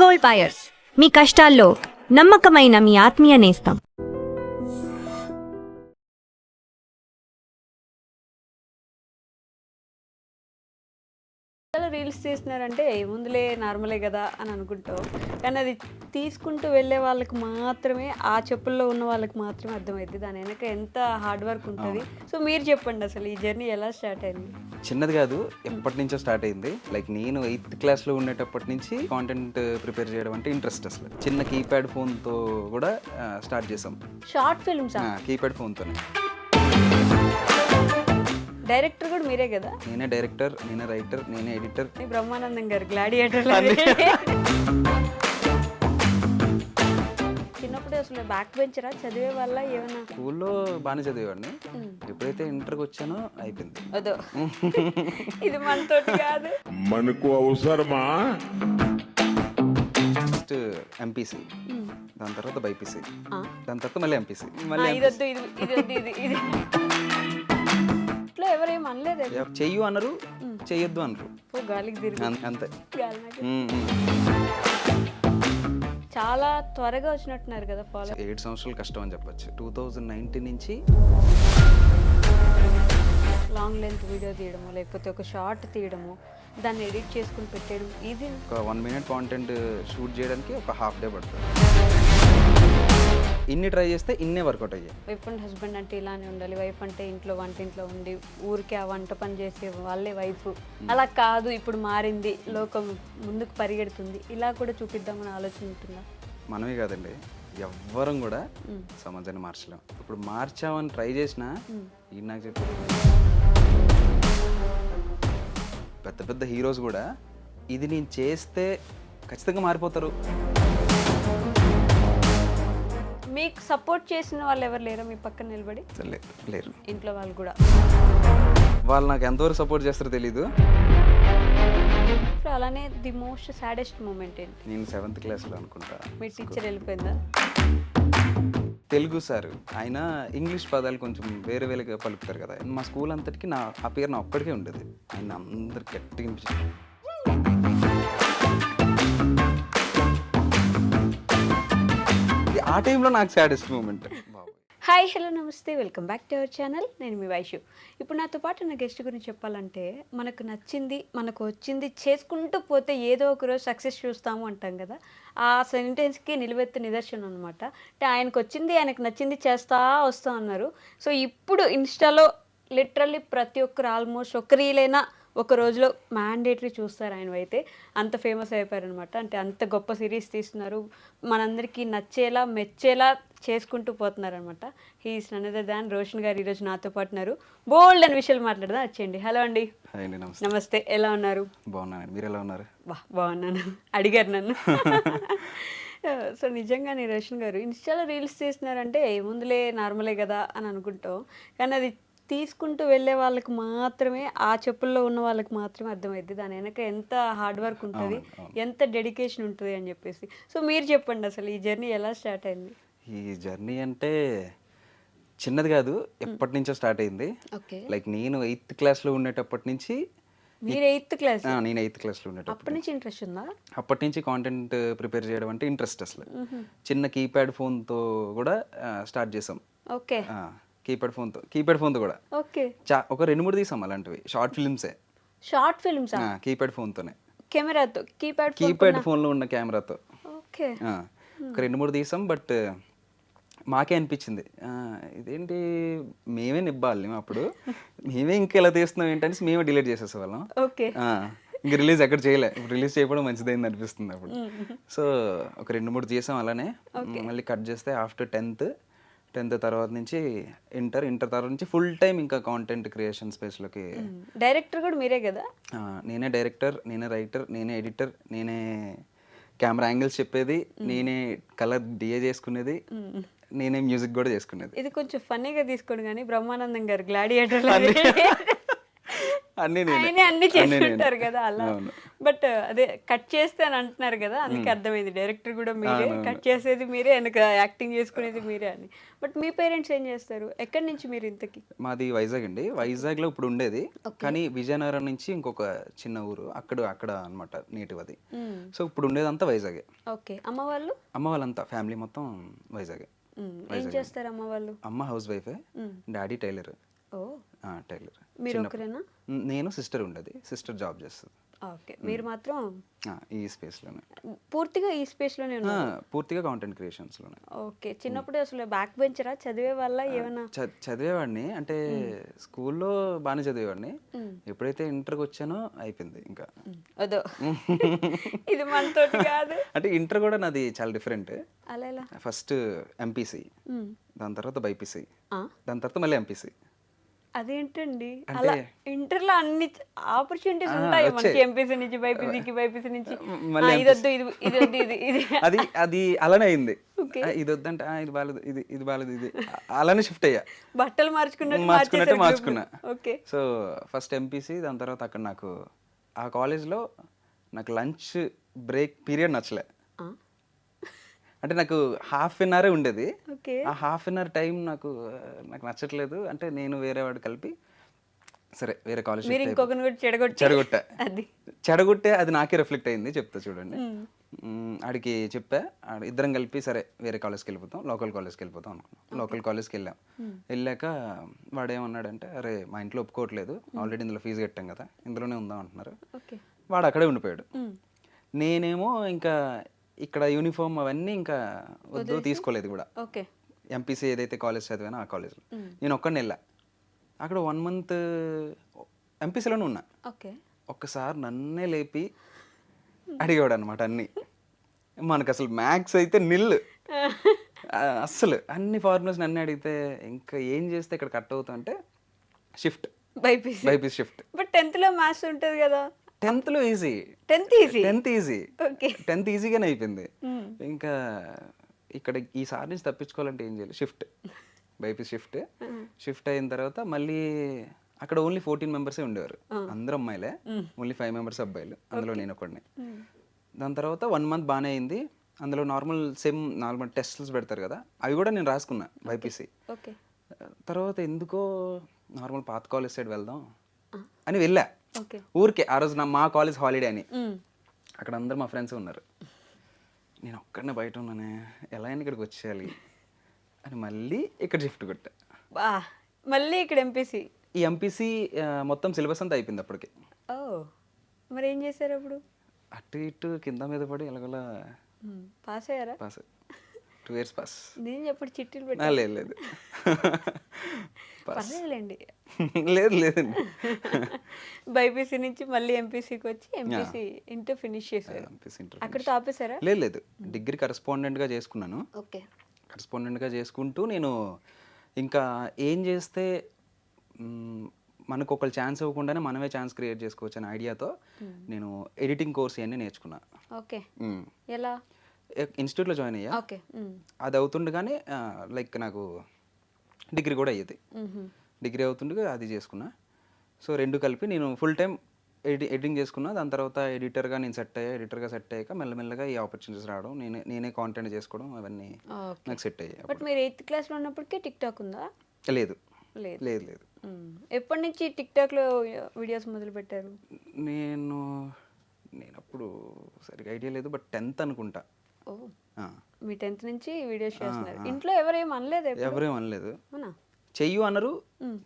Gold buyers మీ కష్టాల్లో నమ్మకమైన మీ ఆత్మీయ నేస్తం. రీల్స్ తీస్తున్నారంటే ఏముందులే నార్మలే కదా అని అనుకుంటాం, కానీ అది తీసుకుంటూ వెళ్ళే వాళ్ళకి మాత్రమే, ఆ చెప్పుల్లో ఉన్న వాళ్ళకి మాత్రమే అర్థమైంది దాని వెనక ఎంత హార్డ్ వర్క్ ఉంటుంది. సో మీరు చెప్పండి, అసలు ఈ జర్నీ ఎలా స్టార్ట్ అయింది? చిన్నది కాదు, ఎప్పటి నుంచో స్టార్ట్ అయింది. లైక్ నేను 8th క్లాస్లో ఉండేటప్పటి నుంచి కాంటెంట్ ప్రిపేర్ చేయడం అంటే ఇంట్రెస్ట్. అసలు చిన్న కీప్యాడ్ ఫోన్తో కూడా స్టార్ట్ చేసాం. షార్ట్ ఫిల్మ్స్ కీప్యాడ్ ఫోన్తోనే. డైరెక్టర్ కూడా మీరే కదా? నేనే డైరెక్టర్, నేనే రైటర్, నేనే ఎడిటర్. బ్రహ్మానందం గారు గ్లాడియేటర్. చిన్నప్పుడు అసలు బ్యాక్ బెంచరా, చదివే వాళ్ళ ఏమన్నా? స్కూల్లో బాగానే చదివేవాడిని. ఎప్పుడైతే ఇంటర్కి వచ్చానో అయిపోయింది. అదో ఇది మనతోటి కాదు. మనకు అవసరమా? ఫస్ట్ ఎంపీసీ, దాని తర్వాత బైపీసీ, దాని తర్వాత మళ్ళీ ఎంపీసీ. ఇదొద్దు ఇది ఎవరేం అనలేదు. చెయ్యు అనరు, చెయ్యొద్దు అనరు, గాలికి తిరిగి అంతే. చాలా త్వరగా వచ్చినట్టున్నారు కదా ఫాలో. 7 సంవత్సరాలు కష్టం అని చెప్పొచ్చు. 2019 నుంచి లాంగ్ లెంత్ వీడియో తీయడము, లేకపోతే ఒక షార్ట్ తీయడము, దాన్ని ఎడిట్ చేసుకుని పెట్టేయడం, ఇది ఒక 1 minute కాంటెంట్ షూట్ చేయడానికి ఒక హాఫ్ డే పడుతుంది. ఇన్ని ట్రై చేస్తే ఇన్నే వర్కౌట్ అయ్యాయి. వైఫ్ అండ్ హస్బెండ్ అంటే ఇలానే ఉండాలి, వైఫ్ అంటే ఇంట్లో వంటింట్లో ఉండి ఊరికే ఆ వంట పని చేసే వాళ్ళే వైఫ్, అలా కాదు ఇప్పుడు మారింది, లోకం ముందుకు పరిగెడుతుంది, ఇలా కూడా చూపిద్దామని ఆలోచన ఉంటుందా? మనమే కాదండి, ఎవ్వరం కూడా సమాజాన్ని మార్చలేం. ఇప్పుడు మార్చామని ట్రై చేసినా ఈ నాకు చెప్పి పెద్ద పెద్ద హీరోస్ కూడా ఇది నేను చేస్తే ఖచ్చితంగా మారిపోతారు. మీకు సపోర్ట్ చేసిన వాళ్ళు ఎవరు లేరా మీ పక్కన నిలబడి? లేరు. ఇంట్లో వాళ్ళు కూడా వాళ్ళు నాకు ఎంతవరకు సపోర్ట్ చేస్తారో తెలీదు. అలానే ది మోస్ట్ సాడెస్ట్ మూమెంట్ ఏంటి? నేను 7th క్లాస్లో అనుకుంటా, మీ టీచర్ వెళ్ళిపోయిందా? తెలుగు సార్, ఆయన ఇంగ్లీష్ పదాలు కొంచెం వేరే వేరేగా పలుకుతారు కదా. మా స్కూల్ అంతటికి ఆ పేరు నా ఒక్కడికే ఉండేది. ఆయన అందరికి గట్టిగా అనిపించింది. ఆ టైంలో నాకు సాడెస్ట్ మూమెంట్. హాయ్, హలో, నమస్తే, welcome back to our channel. నేను మీ వైషు. ఇప్పుడు నాతో పాటు నా గెస్ట్ గురించి చెప్పాలంటే, మనకు నచ్చింది, మనకు వచ్చింది చేసుకుంటూ పోతే ఏదో ఒక రోజు సక్సెస్ చూస్తాము అంటాం కదా, ఆ సెంటెన్స్కి నిలువెత్తు నిదర్శనం అనమాట. అంటే ఆయనకు వచ్చింది, ఆయనకు నచ్చింది చేస్తా వస్తా అన్నారు. సో ఇప్పుడు ఇన్స్టాలో లిటరల్లీ ప్రతి ఒక్కరు ఆల్మోస్ట్ ఒక రీలైనా ఒక రోజులో మ్యాండేటరీ చూస్తారు ఆయన. అయితే అంత ఫేమస్ అయిపోయారనమాట. అంటే అంత గొప్ప సిరీస్ తీస్తున్నారు, మనందరికీ నచ్చేలా మెచ్చేలా చేసుకుంటూ పోతున్నారనమాట. He is none other than Roshan garu ఈరోజు నాతో పాటు ఉన్నారు. బోల్డ్ అని విషయాలు మాట్లాడదాం, వచ్చేయండి. హలో అండి. నమస్తే, ఎలా ఉన్నారు? బాగున్నాను, మీరు ఎలా ఉన్నారు? బాగున్నాను. అడిగారు నన్ను. సో నిజంగానే రోషన్ గారు ఇన్స్టాలో రీల్స్ తీస్తున్నారంటే ఏముందులే నార్మలే కదా అని అనుకుంటాం, కానీ అది తీసుకుంటూ వెళ్ళే వాళ్ళకి మాత్రమే, ఆ చెప్పుల్లో ఉన్న వాళ్ళకి మాత్రమే అర్థమైంది దాని వెనక ఎంత హార్డ్ వర్క్ ఉంటుంది, ఎంత డెడికేషన్ ఉంటుంది అని చెప్పేసి. సో మీరు చెప్పండి, అసలు ఈ జర్నీ ఎలా స్టార్ట్ అయింది? ఈ జర్నీ అంటే చిన్నది కాదు, ఎప్పటి నుంచో స్టార్ట్ అయింది. లైక్ నేను 8th క్లాస్లో ఉండేటప్పటి నుంచి. మీరు 8th క్లాస్? నేను 8th క్లాస్లో ఉండేటప్పటి అప్పటి నుంచి ఇంట్రెస్ట్ ఉందా? అప్పటి నుంచి కాంటెంట్ ప్రిపేర్ చేయడం అంటే ఇంట్రెస్ట్. అసలు చిన్న కీప్యాడ్ ఫోన్తో కూడా స్టార్ట్ చేసాం. ఓకే. కీప్యాడ్ ఫోన్తో కూడా ఒక 2-3 తీసాం అలాంటివి, షార్ట్ ఫిల్మ్సే. షార్ట్ ఫిల్మ్స్ కీప్యాడ్ ఫోన్తోనే, కెమెరాతో, కీప్యాడ్ ఫోన్లో ఉన్న కెమెరాతో. ఓకే. ఒక 2-3 తీసాం. బట్ మాకే అనిపించింది, ఇదేంటి మేమే నిబ్బాలి అప్పుడు, మేమే ఇంకా ఇలా తీస్తున్నాం ఏంటనేసి మేమే డిలీట్ చేసేసేవాళ్ళం. ఓకే. ఇంక రిలీజ్ ఎక్కడ చేయలే, రిలీజ్ చేయడం మంచిదైంది అనిపిస్తుంది అప్పుడు. సో ఒక 2-3 చేసాం అలానే. మళ్ళీ కట్ చేస్తే ఆఫ్టర్ 10th తర్వాత నుంచి ఇంటర్ తర్వాత నుంచి ఫుల్ టైం ఇంకా కాంటెంట్ క్రియేషన్ స్పేస్లోకి. డైరెక్టర్ కూడా మీరే కదా? నేనే డైరెక్టర్, నేనే రైటర్, నేనే ఎడిటర్, నేనే కెమెరా యాంగిల్స్ చెప్పేది, నేనే కలర్ డిఏ చేసుకునేది, నేనే మ్యూజిక్ కూడా చేసుకునేది. ఇది కొంచెం ఫన్నీగా తీసుకోండి, కానీ బ్రహ్మానందం గారు గ్లాడియేటర్ అన్నీ అన్ని చేసుకుంటారు కదా అలా. బట్ అదే కట్ చేస్తే అని అంటున్నారు కదా, అందుకే అర్థమైంది. డైరెక్టర్ కూడా మీరే, కట్ చేసేది మీరే, వెనక యాక్టింగ్ చేసుకునేది మీరే అని. బట్ మీ పేరెంట్స్ ఏం చేస్తారు? ఎక్కడి నుంచి మీరు ఇంతకి? మాది వైజాగ్ అండి. వైజాగ్లో ఇప్పుడు ఉండేది, కానీ విజయనగరం నుంచి ఇంకొక చిన్న ఊరు అక్కడ అనమాట నేటివ్ అది. సో ఇప్పుడు ఉండేదంతా వైజాగే. ఓకే. అమ్మ వాళ్ళు? అమ్మ వాళ్ళంతా ఫ్యామిలీ మొత్తం వైజాగే. ఏం చేస్తారు అమ్మ వాళ్ళు? అమ్మ హౌస్ వైఫే, డాడీ టైలర్. ఓ, టైలర్. మీరు ఒకరేనా? నేను సిస్టర్ ఉండేది, సిస్టర్ జాబ్ చేస్తుంది. ఓకే. మీరు మాత్రం ఈ స్పేస్లోనే, పూర్తిగా ఈ స్పేస్లోనే ఉన్నారు? పూర్తిగా కాంటెంట్ క్రియేషన్స్లోనే. ఓకే. చిన్నప్పుడు అసలు బ్యాక్ బెంచరా, చదివే వాళ్ళ ఏమన్నా? చదివేవాడిని, అంటే స్కూల్లో బాగానే చదివేవాడిని. ఎప్పుడైతే ఇంటర్కి వచ్చానో అయిపోయింది ఇంకా. అదో ఇది మనతోటి కాదు. అంటే ఇంటర్ కూడా నాది చాలా డిఫరెంట్. అలా ఎలా? ఫస్ట్ ఎంపీసీ, దాని తర్వాత బైపీసీ, దాని తర్వాత మళ్ళీ ఎంపీసీ. అదేంటండి అలా? ఇంటర్లో అన్ని ఆపర్చునిటీస్ ఉంటాయి మనకి, ఎంపీసీ నుంచి బైపీసీకి, బైపీసీ నుంచి ఇది వద్దు, ఇది వద్దు, ఇది అది అలానే అయింది. ఇది వద్దంటే ఇది బాలేదు, ఇది బాలేదు, ఇది అలానే షిఫ్ట్ అయ్యా. బట్టలు మార్చుకున్నట్టు మార్చుకున్నా. ఓకే. సో ఫస్ట్ ఎంపీసీ, దాని తర్వాత అక్కడ నాకు ఆ కాలేజ్లో నాకు లంచ్ బ్రేక్ పీరియడ్ నచ్చలే. అంటే నాకు హాఫ్ అన్ అవరే ఉండేది. ఆ హాఫ్ అన్ అవర్ టైం నాకు నచ్చట్లేదు. అంటే నేను వేరే వాడు కలిపి సరే వేరే కాలేజ్ చెడగొట్టే, అది నాకే రిఫ్లెక్ట్ అయింది. చెప్తా చూడండి. ఆడికి చెప్పా, ఇద్దరం కలిపి సరే వేరే కాలేజ్కి వెళ్ళిపోతాం, లోకల్ కాలేజ్కి వెళ్ళిపోతాం అనుకున్నాం. లోకల్ కాలేజ్కి వెళ్ళాం. వెళ్ళాక వాడు ఏమన్నాడంటే, అరే మా ఇంట్లో ఒప్పుకోవట్లేదు, ఆల్రెడీ ఇందులో ఫీజు కట్టాం కదా, ఇందులోనే ఉందాం అంటున్నారు. వాడు అక్కడే ఉండిపోయాడు. నేనేమో ఇంకా ఇక్కడ యూనిఫామ్ అవన్నీ ఇంకా వద్దు, తీసుకోలేదు కూడా. ఎంపీసీ ఏదైతే కాలేజ్ చదివానో ఆ కాలేజ్లో నేను ఒక్కడిని వెళ్ళా. అక్కడ 1 month ఎంపీసీలోనే ఉన్నా. ఒక్కసారి నన్నే లేపి అడిగాడు అనమాట అన్నీ. మనకు అసలు మ్యాథ్స్ అయితే నిల్, అస్సలు అన్ని ఫార్ములాస్ నన్నే అడిగితే ఇంకా ఏం చేస్తే ఇక్కడ కట్ అవుతా అంటే shift, BiPC shift. But 10th లో మ్యాథ్స్ ఉంటుంది కదా. 10th లో ఈజీ, 10th ఈజీగానే అయిపోయింది. ఇంకా ఇక్కడ ఈసారి నుంచి తప్పించుకోవాలంటే ఏం చేయాలి, షిఫ్ట్, బైపీసీ షిఫ్ట్ అయిన తర్వాత మళ్ళీ అక్కడ ఓన్లీ 14 members ఉండేవారు, అందరూ అమ్మాయిలే, ఓన్లీ 5 members అబ్బాయిలు, అందులో నేను ఒకడిని. దాని తర్వాత 1 month బాగానే అయింది. అందులో నార్మల్ టెస్ట్స్ పెడతారు కదా, అవి కూడా నేను రాసుకున్నా బైపీసీ. తర్వాత ఎందుకో నార్మల్ పాత కాలేజ్ సైడ్ వెళ్దాం అని వెళ్ళా ఊరికే. ఆ రోజు మా కాలేజ్ హాలిడే అని. అక్కడ అందరు మా ఫ్రెండ్స్ ఉన్నారు, నేను ఒక్కడనే బయట ఉన్నానే, ఎలా అయినా ఇక్కడికి వచ్చేయాలి అని మళ్ళీ ఇక్కడ షిఫ్ట్ కొట్టా. మళ్ళీ ఇక్కడ ఎంపీసీ. ఈ ఎంపీసీ మొత్తం సిలబస్ అంతా అయిపోయింది అప్పటికి. మరి ఏం చేశారు అప్పుడు? అటు ఇటు కింద మీద పడి ఎలాగోలా పాస్ అయ్యారా? Pass, 2 years pass. నేను చెప్పండి చిట్టీలు పెట్టా. లేదు పర్లేదులేండి. లేదండి. బైపీసీ నుంచి మళ్ళీ ఎంపీసీకి వచ్చి ఎంపీసీ ఇంటర్ ఫినిష్ చేశారు. అక్కడితో ఆపేశారా? లేదు, డిగ్రీ కరెస్పాండెంట్గా చేసుకున్నాను. కరెస్పాండెంట్గా చేసుకుంటూ నేను ఇంకా ఏం చేస్తే మనకు ఒకళ్ళు ఛాన్స్ ఇవ్వకుండానే మనమే ఛాన్స్ క్రియేట్ చేసుకోవచ్చు అనే ఐడియాతో నేను ఎడిటింగ్ కోర్స్ ఇవన్నీ నేర్చుకున్నా. ఎలా? ఇన్స్టిట్యూట్లో జాయిన్ అయ్యా. అది అవుతుండగానే లైక్ నాకు డిగ్రీ కూడా అయ్యేది. డిగ్రీ అవుతుండగా అది చేసుకున్నా. సో 2 కలిపి నేను ఫుల్ టైం ఎడిటింగ్ చేసుకున్నా. దాని తర్వాత ఎడిటర్గా నేను సెట్ అయ్యాక మెల్లమెల్లగా ఈ ఆపర్చునిటీస్ రావడం, నేనే కాంటెంట్ చేసుకోవడం, అవన్నీ నాకు సెట్ అయ్యాయి. బట్ మీరు 8th classలో ఉన్నప్పటికీ టిక్ టాక్ ఉందా? లేదు. ఎప్పటి నుంచి టిక్ టాక్లో వీడియోస్ మొదలు పెట్టారు? నేను అప్పుడు సరిగా ఐడియా లేదు, బట్ 10th అనుకుంటా. మీ 10th నుంచి వీడియోస్ చేస్తున్నారు. ఇంట్లో ఎవరేం అనలేదు? ఎవరేం అనలేదు. చెయ్యు అనరు,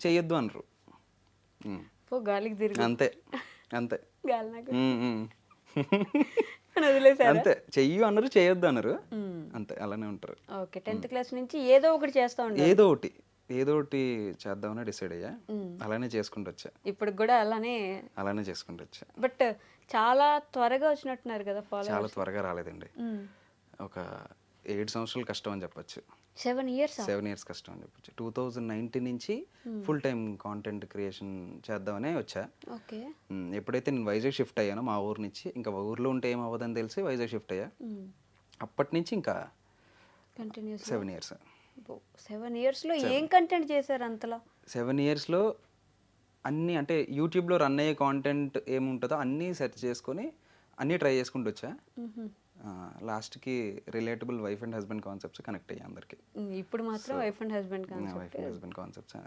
చెయ్యొద్దు అనరు, గాలికి తిరిగి అంతే. గాలి నాకు వదిలేసారా? అంతే, చెయ్యు అనరు, చేయొద్దు అనరు, అంతే, అలానే ఉంటారు. ఓకే. 10th class నుంచి ఏదో ఒకటి చేస్తా ఉంటారు. ఏదో ఒకటి చేద్దామని డిసైడ్ అయ్యా. అలానే చేసుకుంటూ వచ్చా. ఇప్పుడు కూడా అలానే చేసుకుంటూ వచ్చా. బట్ చాలా త్వరగా వచ్చినట్టున్నారు కదా ఫాలోవర్స్? చాలా త్వరగా రాలేదండి. ఒక 7 సంవత్సరాలు కష్టం అని చెప్పొచ్చు. 7 years కష్టం అని చెప్పొచ్చు. 2019 నుంచి ఫుల్ టైం కాంటెంట్ క్రియేషన్ చేద్దామనే వచ్చా. ఎప్పుడైతే నేను వైజాగ్ షిఫ్ట్ అయ్యానో మా ఊరు నుంచి, ఇంకా ఊర్లో ఉంటే ఏం అవ్వదని తెలిసి వైజాగ్ షిఫ్ట్ అయ్యా. అప్పటి నుంచి ఇంకా 7 years. 7 yearsలో ఏం కంటెంట్ చేశారు అంతలా? 7 yearsలో అన్నీ, అంటే యూట్యూబ్లో రన్ అయ్యే కాంటెంట్ ఏముంటుందో అన్నీ సెర్చ్ చేసుకొని అన్నీ ట్రై చేసుకుంటూ వచ్చా. లాస్ట్కి relatable wife and husband concepts connect అయ్యాయి అందరికి. ఇప్పుడు మాత్రం wife and husband wife concept and husband concepts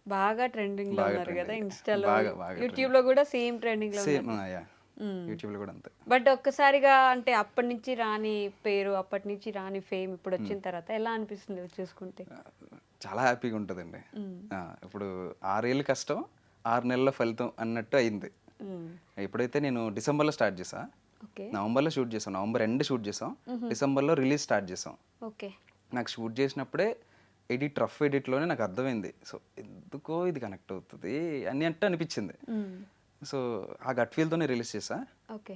బాగా ట్రెండింగ్ లో బాగా ఉన్నారు కదా trending. ఇన్స్టాలో, బాగా యూట్యూబ్ లో కూడా సేమ్ ట్రెండింగ్ లో సేమ్ ఉన్నారు. యా, యూట్యూబ్లో కూడా అంతే. బట్ ఒక్కసారిగా అంటే అప్పటి నుంచి రాని పేరు, అప్పటి నుంచి రాని ఫేమ్ ఇప్పుడు వచ్చిన తర్వాత ఎలా అనిపిస్తుంది చూసుకుంటే? చాలా హ్యాపీగా ఉంటుందండి. ఇప్పుడు 6 ఏళ్ళు కష్టం 6 నెలల ఫలితం అన్నట్టు అయింది. ఎప్పుడైతే నేను డిసెంబర్లో స్టార్ట్ చేసా, ఓకే నవంబర్లో షూట్ చేసాం, నవంబర్ ఎండ్ షూట్ చేసాం, డిసెంబర్లో రిలీజ్ స్టార్ట్ చేసాం. ఓకే నాకు షూట్ చేసినప్పుడే రఫ్ ఎడిట్లోనే నాకు అర్థమైంది, సో ఎందుకో ఇది కనెక్ట్ అవుతుంది అని అంటే అనిపించింది. సో ఆ గట్ ఫీల్తోనే రిలీజ్ చేసా. ఓకే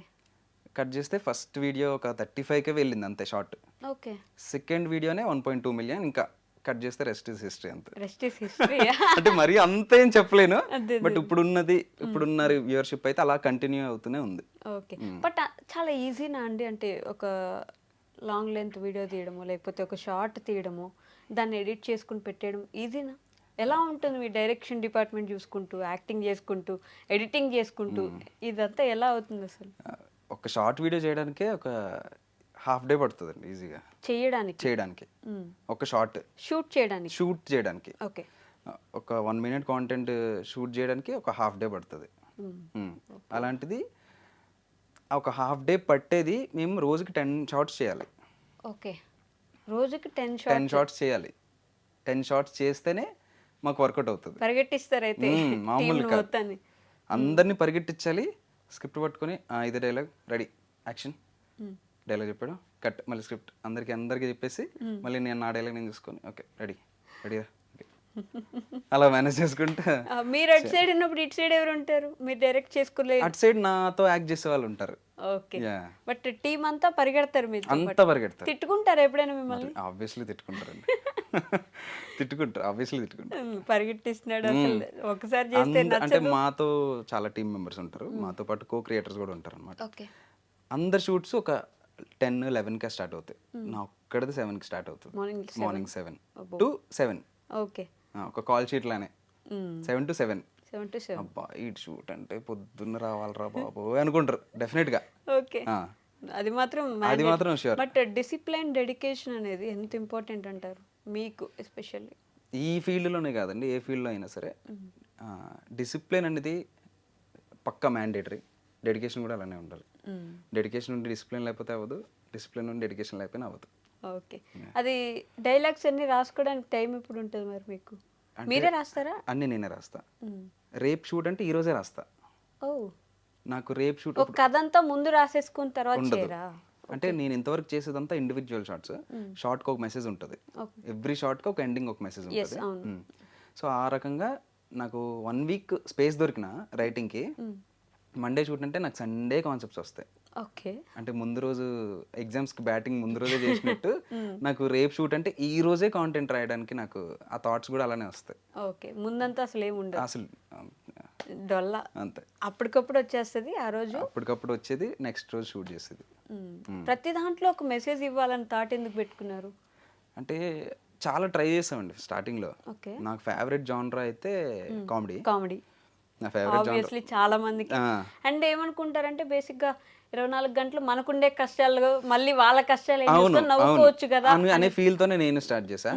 కట్ చేస్తే ఫస్ట్ వీడియో ఒక 35K వెళ్ళింది అంతే షార్ట్. ఓకే సెకండ్ వీడియోనే 1.2 మిలియన్. ఇంకా కట్ చేస్తే రెస్ట్ ఇస్ హిస్టరీ అంతే. Rest is history. అంటే మరీ అంత ఏం చెప్పలేను, బట్ ఇప్పుడున్న వ్యూవర్షిప్ అయితే అలా కంటిన్యూ అవుతూనే ఉంది. ఓకే బట్ చాలా ఈజీనా అండి? అంటే ఒక లాంగ్ లెంత్ వీడియో తీయడము, లేకపోతే ఒక షార్ట్ తీయడము, దాన్ని ఎడిట్ చేసుకుని పెట్టేయడం ఈజీనా? ఎలా ఉంటుంది మీ డైరెక్షన్ డిపార్ట్మెంట్ చూసుకుంటూ, యాక్టింగ్ చేసుకుంటూ, ఎడిటింగ్ చేసుకుంటూ, ఇదంతా ఎలా అవుతుంది అసలు? ఒక షార్ట్ వీడియో చేయడానికే ఒక హాఫ్ డే పడుతుందండి ఈజీగా చేయడానికి. ఒక షార్ట్ షూట్ చేయడానికి ఓకే ఒక 1 minute కాంటెంట్ షూట్ చేయడానికి ఒక హాఫ్ డే పడుతుంది. అలాంటిది ఒక హాఫ్ డే పట్టేది మేము రోజుకి 10 షార్ట్స్ చేయాలి. ఓకే రోజుకి 10 షార్ట్స్ చేయాలి. 10 షార్ట్స్ చేస్తేనే మాకు వర్కౌట్ అవుతుంది. పరిగెట్టిస్తారైతే మామూలు కాదు, అందరినీ పరిగెట్టించాలి. స్క్రిప్ట్ పట్టుకొని ఇదే డైలాగ్ రెడీ, యాక్షన్, డైలాగ్ చెప్పాడు, కట్, మళ్ళీ స్క్రిప్ట్ అందరికీ చెప్పేసి మళ్ళీ నేను నా డైలాగ్ నేను చూసుకొని ఓకే రెడీగా అలా మేనేజ్ చేసుకుంటా. మీరు అటు సైడ్ ఉన్నప్పుడు ఇటు సైడ్ ఎవరు ఉంటారు? మీరు డైరెక్ట్ చేసుకోలేదు, అటు సైడ్ నాతో యాక్ట్ చేసే వాళ్ళు ఉంటారు. ఓకే బట్ టీం అంతా పరిగెడతారు, మీరు అంతా పరిగెడతారు. తిట్టుకుంటారు ఎప్పుడైనా మిమ్మల్ని? ఆబ్వియస్లీ తిట్టుకుంటారండి. తిట్టుకుంటారు. పరిగెట్టిస్తున్నాడు అసలు ఒకసారి చేస్తే అంటే మాతో చాలా టీం మెంబర్స్ ఉంటారు, మాతో పాటు కో క్రియేటర్స్ కూడా ఉంటారు అనమాట. ఓకే అందరు షూట్స్ ఒక 10-11కే స్టార్ట్ అవుతాయి. నా ఒక్కడిది 7కి స్టార్ట్ అవుతుంది. Morning 7 to 7. ఓకే ఒక కాల్ షీట్ లానే 7 to 7. అబ్బా ఈ షూట్ అంటే పొద్దున్న రావాలరా బాబు అనుకుంటారు డెఫినెట్ గా. ఓకే అది మాత్రం షూర్. బట్ డిసిప్లైన్, డెడికేషన్ అనేది ఎంత ఇంపార్టెంట్ అంటారు మీకు ఎస్పెషల్లీ? ఈ ఫీల్డ్లోనే కాదండి, ఏ ఫీల్డ్లో అయినా సరే డిసిప్లిన్ అనేది పక్కా మ్యాండేటరీ. డెడికేషన్ కూడా అలానే ఉండాలి. డెడికేషన్ ఉండి డిసిప్లిన్ లేకపోతే అవ్వదు, డిసిప్లిన్ ఉండి డెడికేషన్ లేకపోయినా అవ్వదు. ఓకే అది డైలాగ్స్ అన్ని రాసుకోవడానికి టైం ఎప్పుడు ఉంటుంది మరి మీకు? మీరే రాస్తారా? అన్నీ నేనే రాస్తా. రేప్ షూట్ అంటే ఈ రోజే రాస్తా. ఓ నాకు రేప్ షూట్ ఒక కథ అంతా ముందు రాసేసుకున్న తర్వాత చేయరా? అంటే నేను ఇంతవరకు చేసేదంతా ఇండివిజువల్ షార్ట్స్. షార్ట్కి ఒక మెసేజ్ ఉంటుంది, ఎవ్రీ షార్ట్కి ఒక ఎండింగ్ ఒక మెసేజ్ ఉంటుంది. సో ఆ రకంగా నాకు 1 week స్పేస్ దొరికిన రైటింగ్కి, మండే షూట్ అంటే నాకు సండే కాన్సెప్ట్స్ వస్తాయి. ఓకే అంటే ముందు రోజు ఎగ్జామ్స్కి బ్యాటింగ్ ముందు రోజే చేసినట్టు నాకు రేప్ షూట్ అంటే ఈ రోజే కాంటెంట్ రాయడానికి నాకు ఆ థాట్స్ కూడా అలానే వస్తాయి. ఓకే ముందంతా అసలు ఏముండదు, అసలు డొల్లా అంతే, అప్పటికప్పుడు వచ్చేస్తుంది. ఆ రోజు అప్పటికప్పుడు వచ్చేది, నెక్స్ట్ రోజు షూట్ చేసేది. ప్రతి దాంట్లో ఒక మెసేజ్ ఇవ్వాలని థాట్ ఎందుకు పెట్టుకున్నారు? అంటే చాలా ట్రై చేసామండి స్టార్టింగ్లో. ఓకే నాకు ఫేవరెట్ జానరా అయితే కామెడీ. నా ఆబ్వియస్లీ చాలా మందికి. అండ్ ఏమనుకుంటారంటే బేసిక్ గా 24 గంటలు మనకుండే కష్టాలు మళ్ళీ వాళ్ళ కష్టాలు నవ్వుకోవచ్చు కదా అనే ఫీల్ తోనే నేను స్టార్ట్ చేశా.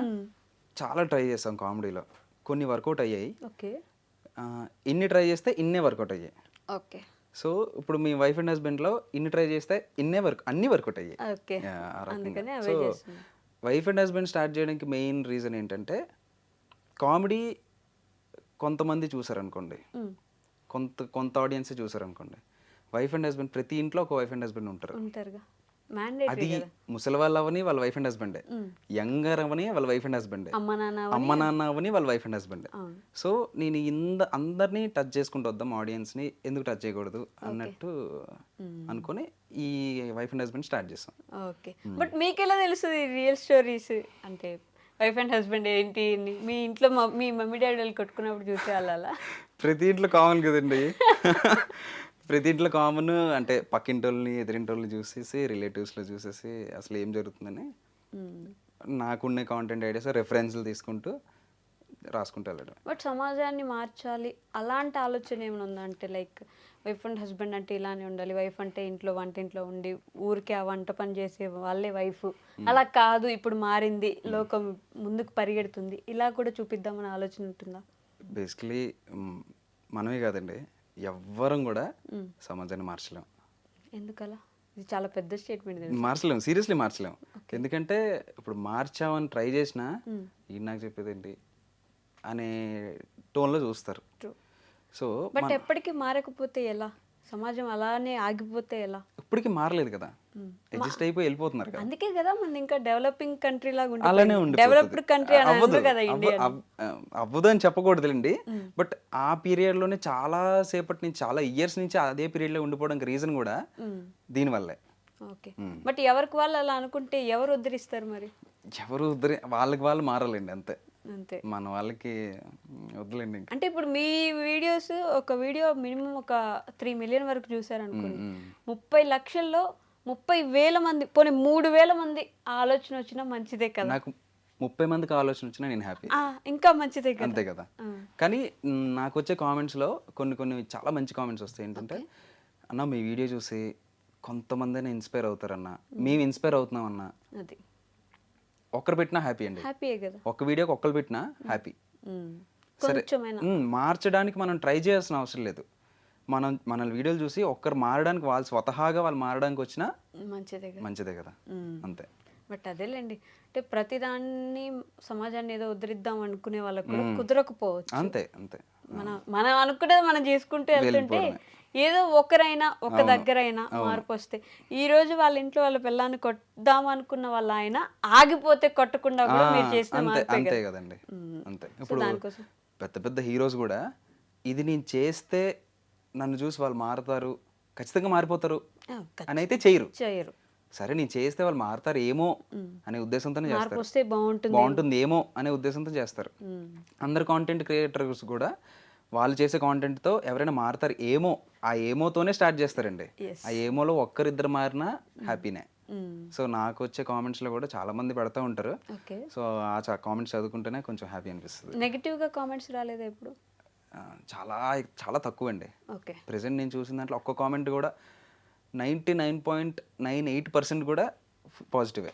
చాలా ట్రై చేసాం కామెడీలో, కొన్ని వర్కౌట్ అయ్యాయి. ఓకే ఇన్ని ట్రై చేస్తే ఇన్నే వర్కౌట్ అయ్యాయి. ఓకే సో ఇప్పుడు మీ వైఫ్ అండ్ హస్బెండ్ లో ఇన్ని ట్రై చేస్తే అన్ని వర్కౌట్ అయ్యాయి. Okay so wife and husband start చేయడానికి మెయిన్ రీజన్ ఏంటంటే కామెడీ కొంతమంది చూసారనుకోండి, కొంత ఆడియన్స్ చూసారనుకోండి, వైఫ్ అండ్ హస్బెండ్ ప్రతి ఇంట్లో ఒక వైఫ్ అండ్ హస్బెండ్ ఉంటారు. అది ముసలి వాళ్ళు అవని వాళ్ళ వైఫ్ అండ్ హస్బెండే, యంగర్ అవని వాళ్ళ వైఫ్ అండ్ హస్బెండే, అమ్మ నాన్న అవని వాళ్ళ వైఫ్ అండ్ హస్బెండే. సో నేను అందరినీ టచ్ చేసుకుంటూ వద్దాం, ఆడియన్స్ని ఎందుకు టచ్ చేయకూడదు అన్నట్టు అనుకుని ఈ వైఫ్ అండ్ హస్బెండ్ స్టార్ట్ చేస్తాం. ఓకే బట్ మీకు ఎలా తెలుస్తుంది రియల్ స్టోరీస్ అంటే వైఫ్ అండ్ హస్బెండ్ ఏంటి? మీ ఇంట్లో మీ మమ్మీ డాడీలు కొట్టుకున్నప్పుడు చూసేవాళ్ళ? ప్రతి ఇంట్లో కామన్ కదండి. ప్రతి ఇంట్లో కామన్. అంటే పక్కింటోళ్ళని ఎదురింటోళ్ళని చూసేసి రిలేటివ్స్లో చూసేసి అసలు ఏం జరుగుతుందని నాకున్న కాంటెంట్ ఐడియాస్ రెఫరెన్స్లు తీసుకుంటూ రాసుకుంటూ వెళ్ళడం. బట్ సమాజాన్ని మార్చాలి అలాంటి ఆలోచన ఏమైనా ఉందా? అంటే లైక్ వైఫ్ అండ్ హస్బెండ్ అంటే ఇలానే ఉండాలి, వైఫ్ అంటే ఇంట్లో వంటింట్లో ఉండి ఊరికే ఆ వంట పని చేసే వాళ్ళే వైఫ్, అలా కాదు ఇప్పుడు మారింది, లోకం ముందుకు పరిగెడుతుంది, ఇలా కూడా చూపిద్దామని ఆలోచన ఉంటుందా? బేసికలీ మనమే కాదండి, ఎవ్వరం కూడా సమాజాన్ని మార్చలేం. ఎందుకలా? ఇది చాలా పెద్ద స్టేట్మెంట్. మార్చలేం, సీరియస్లీ మార్చలేం. ఎందుకంటే ఇప్పుడు మార్చామని ట్రై చేసినా ఈ నాకు చెప్పేదేంటి అనే టోన్లో చూస్తారు. సో బట్ ఎప్పటికీ మారకపోతే ఎలా? సమాజం అలానే ఆగిపోతే ఎలా? ఇప్పటికీ మారలేదు కదా, అడ్జస్ట్ అయిపోయి వెళ్ళిపోతున్నారు కదా. అందుకే కదా మన ఇంకా డెవలపింగ్ కంట్రీ లాగా అలానే ఉంటుంది, ఉండి డెవలప్డ్ కంట్రీ అని అంటారు కదా ఇండియా. అవ్వదు అని చెప్పకూడదులేండి, బట్ ఆ పీరియడ్ లోనే చాలా సేపటి నుంచి, చాలా ఇయర్స్ నుంచి అదే పీరియడ్ లో ఉండిపోవడానికి రీజన్ కూడా దీనివల్లే. ఓకే, బట్ ఎవరికి వాళ్ళు అలా అనుకుంటే ఎవరు ఉద్ధరిస్తారు మరి? ఎవరు వాళ్ళకి వాళ్ళు మారాలండి అంతే. అంతే, మన వాళ్ళకి వద్దులేండి ఇంకా. అంటే ఇప్పుడు మీ వీడియోస్, ఒక వీడియో మినిమం ఒక 3 మిలియన్ వరకు చూసారు అనుకోండి, 30 లక్షల్లో 30,000 మంది, పోనీ 3,000 మంది ఆలోచన వచ్చినా మంచిదే కదా. నాకు 30 మందికి ఆలోచన వచ్చినా నేను హ్యాపీ, ఇంకా మంచిదే కదా. అంతే కదా. కానీ నాకు వచ్చే కామెంట్స్లో కొన్ని చాలా మంచి కామెంట్స్ వస్తాయి. ఏంటంటే అన్న మీ వీడియో చూసి కొంతమంది ఇన్స్పైర్ అవుతారన్న, మేము ఇన్స్పైర్ అవుతున్నాం అన్న. అది ఒక్కరు పెట్టినా హ్యాపీ అండి, హ్యాపీయే కదా. ఒక్క వీడియోకి ఒక్కరు పెట్టినా హ్యాపీ. సరే, కొంచెమైనా మార్చడానికి మనం ట్రై చేయాల్సిన అవసరం లేదు. మన వీడియోలు చూసి ఒక్కరు మారడానికి, వాళ్ళు స్వతహాగా వాళ్ళు మారడానికి వచ్చినా మంచిదే కదా, అంతే. బట్ అదేలేండి, అంటే ప్రతిదాన్ని సమాజాన్ని ఏదో ఉద్ధరిద్దాం అనుకునే వాళ్ళకు కూడా కుదరకపోవచ్చు. అంతే అంతే, మనం అనుకునేది మనం చేసుకుంటూ వెళ్తుంటే ఏదో ఒకరైనా ఒక దగ్గరైనా మార్పు వస్తే, ఈ రోజు వాళ్ళ ఇంట్లో వాళ్ళ పిల్లాన్ని కొట్టాం అనుకున్న వాళ్ళ ఆయన ఆగిపోతే కొట్టకుండా కూడా మీరు చేసిన మార్పే అంతే కదండి, అంతే. ఇప్పుడు పెద్ద పెద్ద హీరోస్ కూడా ఇది నేను చేస్తే నన్ను చూసి వాళ్ళు మారుతారు, ఖచ్చితంగా మారిపోతారు అని అయితే చేయరు. సరే నేను చేస్తే వాళ్ళు మారుతారు ఏమో అనే ఉద్దేశంతోనే చేస్తారు, బాగుంటుంది ఏమో అనే ఉద్దేశంతో చేస్తారు. అందరు కాంటెంట్ క్రియేటర్స్ కూడా వాళ్ళు చేసే కాంటెంట్తో ఎవరైనా మారుతారు ఏమో, ఆ ఏమోతోనే స్టార్ట్ చేస్తారండి. ఆ ఏమోలో ఒక్కరిద్దరు మారినా హ్యాపీనే. సో నాకు వచ్చే కామెంట్స్లో కూడా చాలా మంది పెడతా ఉంటారు. సో ఆ కామెంట్స్ చదువుకుంటేనే కొంచెం హ్యాపీ అనిపిస్తుంది. నెగిటివ్గా కామెంట్స్ రాలేదా ఇప్పుడు? చాలా చాలా తక్కువ అండి. ప్రెసెంట్ నేను చూసిన దాంట్లో ఒక్క కామెంట్ కూడా 99.98% కూడా పాజిటివే.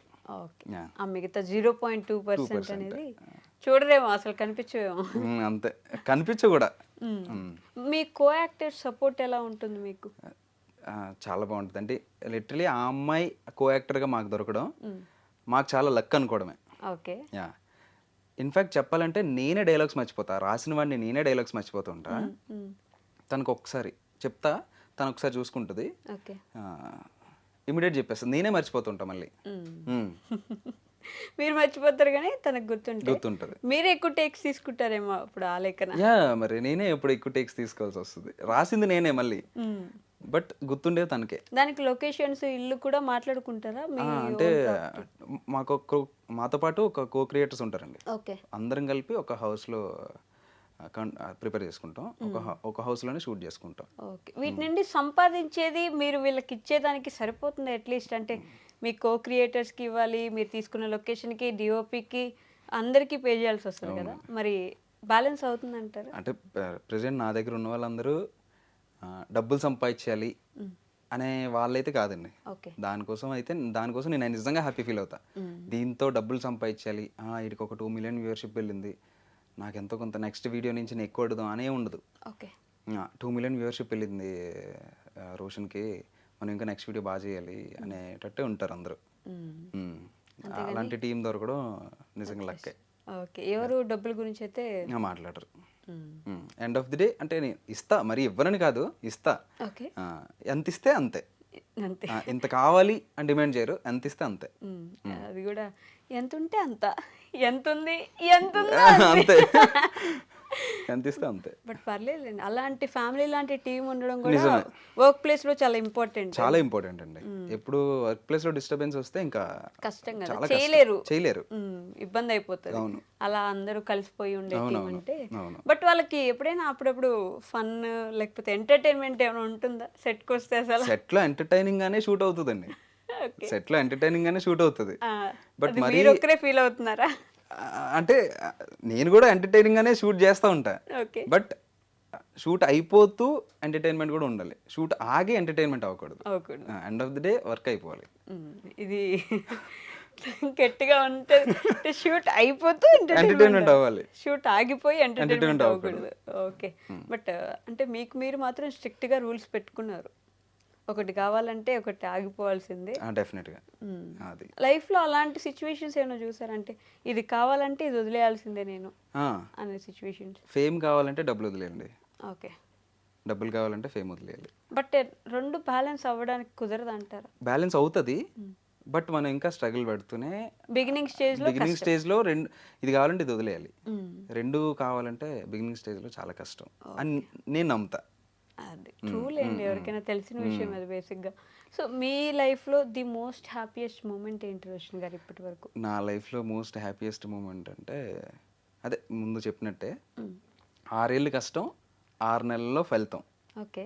ఆ మిగతా 0.2% అనేది చూడరేమో, అసలు కనిపించేమో. అంతే, కనిపించ కూడా. మీ కో యాక్టర్ సపోర్ట్ ఎలా ఉంటుంది మీకు? చాలా బాగుంటుంది అంటే లిటరలీ ఆ అమ్మాయి కో యాక్టర్గా మాకు దొరకడం మాకు చాలా లక్ అనుకోవడమే. ఓకే, ఇన్ఫ్యాక్ట్ చెప్పాలంటే నేనే డైలాగ్స్ మర్చిపోతా, రాసిన వాడిని నేనే డైలాగ్స్ మర్చిపోతూ ఉంటా. తనకు ఒకసారి చెప్తా, తను ఒకసారి చూసుకుంటుంది, ఇమీడియట్ చెప్పేస్తుంది, నేనే మర్చిపోతుంటా మళ్ళీ. మీరు మర్చిపోతారు కానీ తనకు గుర్తుంటుంది. మీరే ఎక్కువ టేక్స్ తీసుకుంటారేమో అప్పుడు ఆ లేఖన. మరి నేనే ఎప్పుడు ఎక్కువ టేక్స్ తీసుకోవాల్సి వస్తుంది, రాసింది నేనే మళ్ళీ, బట్ గుర్తుండేది తనకే. దానికి లొకేషన్స్, ఇల్లు కూడా మాట్లాడుకుంటారా? అంటే మాతో పాటు ఒక కో క్రియేటర్స్ ఉంటారండి, అందరం కలిపి ఒక హౌస్లో ప్రిపేర్ చేసుకుంటాం, ఒక హౌస్లోనే షూట్ చేసుకుంటాం. ఓకే, వీటి నుండి సంపాదించేది మీరు వీళ్ళకి ఇచ్చేదానికి సరిపోతుంది అట్లీస్ట్? అంటే మీ కో క్రియేటర్స్కి ఇవ్వాలి, మీరు తీసుకున్న లొకేషన్కి, డిఓపికి అందరికీ పే చేయాల్సి వస్తుంది కదా, మరి బ్యాలెన్స్ అవుతుందంటారు? అంటే ప్రెసెంట్ నా దగ్గర ఉన్న వాళ్ళందరూ డబ్బులు సంపాదించాలి అనే వాళ్ళైతే కాదండి. దానికోసం నేను నిజంగా హ్యాపీ ఫీల్ అవుతా. దీంతో డబ్బులు సంపాదించాలి, వీడికి ఒక 2 మిలియన్ వ్యూవర్షిప్ వెళ్ళింది, నాకు ఎంతో కొంత నెక్స్ట్ వీడియో నుంచి నేను ఎక్కువ అడుగుదాం అనే ఉండదు. 2 మిలియన్ వ్యూవర్షిప్ వెళ్ళింది రోషన్కి, మనం ఇంకా నెక్స్ట్ వీడియో బాగా చేయాలి అనేటట్టే ఉంటారు అందరూ. అలాంటి టీం దొరకడం నిజంగా లక్కే. ఓకే, ఎవరు డబ్బుల గురించి అయితే మాట్లాడరు. ఎండ్ ఆఫ్ ది డే అంటే నేను ఇస్తా, మరి ఇవ్వనని కాదు, ఇస్తా. ఎంత ఇస్తే అంతే, ఇంత కావాలి అని డిమాండ్ చేయరు, ఎంత ఇస్తే అంతే. అది కూడా ఎంత ఉంటే అంత, ఎంత ఉంది అంతే, ఎంత ఇస్తే అంతే. బట్ పర్లేదండి, అలాంటి ఫ్యామిలీ లాంటి టీం ఉండడం కూడా వర్క్ ప్లేస్ లో చాలా ఇంపార్టెంట్ అండి. ఎప్పుడు వర్క్ ప్లేస్ లో డిస్టర్బెన్స్ వస్తే ఇంకా కష్టం కదా, చాలా చేయలేరు, ఇబ్బంది అయిపోతుంది. అలా అందరూ కలిసిపోయి ఉండే టీం అంటే. బట్ వాళ్ళకి ఎప్పుడైనా అప్పుడప్పుడు ఫన్ లేకపోతే ఎంటర్టైన్మెంట్ ఏమైనా ఉంటుందా సెట్కి వస్తే? అసలు సెట్ లో ఎంటర్టైనింగ్ గానే షూట్ అవుతుందండి, సెట్ లో ఎంటర్టైనింగ్ గానే షూట్ అవుతుంది. బట్ మరి ఒక్కరే ఫీల్ అవుతున్నారా? అంటే నేను కూడా ఎంటర్టైనింగ్గానే షూట్ చేస్తూ ఉంటా, ఓకే. బట్ షూట్ అయిపోతూ ఎంటర్టైన్మెంట్ కూడా ఉండాలి, షూట్ ఆగి ఎంటర్టైన్మెంట్ అవ్వకూడదు. అవ్వకూడదు. End of the day work అయిపోవాలి. ఇది గట్టిగా ఉంటుంది. షూట్ అయిపోతూ ఎంటర్టైన్మెంట్ అవ్వాలి. షూట్ ఆగిపోయి ఎంటర్టైన్మెంట్ Entertainment అవ్వకూడదు. ఓకే. బట్ అంటే మీకు మీరు మాత్రం స్ట్రిక్ట్గా రూల్స్ పెట్టుకున్నారు, ఒకటి కావాలంటే ఒకటి ఆగిపోవాల్సిందే. డెఫినెట్గా అది. లైఫ్లో అలాంటి సిచ్యువేషన్స్ ఏమైనా చూసారంటే ఇది కావాలంటే ఇది వదిలేయాల్సిందే నేను అనే సిచ్యువేషన్స్? ఫేమ్ కావాలంటే డబ్బులు వదిలేయండి, ఓకే. డబ్బులు కావాలంటే ఫేమ్ వదిలేయాలి. బట్ రెండు బ్యాలెన్స్ అవ్వడానికి కుదరదు అంటారా? బ్యాలెన్స్ అవుతుంది, బట్ మనం ఇంకా స్ట్రగుల్ పడుతూనే బిగినింగ్ స్టేజ్లో రెండు, ఇది కావాలంటే ఇది వదిలేయాలి, రెండు కావాలంటే బిగినింగ్ స్టేజ్లో చాలా కష్టం అని నేను నమ్ముతా. అది ట్రూలేండి, ఎవరికైనా తెలిసిన విషయం అది బేసిక్గా. సో మీ లైఫ్లో ది మోస్ట్ హ్యాపీయెస్ట్ మూమెంట్ ఏంటి రోషన్ గారు ఇప్పటి వరకు? నా లైఫ్లో మోస్ట్ హ్యాపీయెస్ట్ మూమెంట్ అంటే అదే ముందు చెప్పినట్టే, 6 ఏళ్ళు కష్టం, 6 నెలల్లో ఫలితం. ఓకే.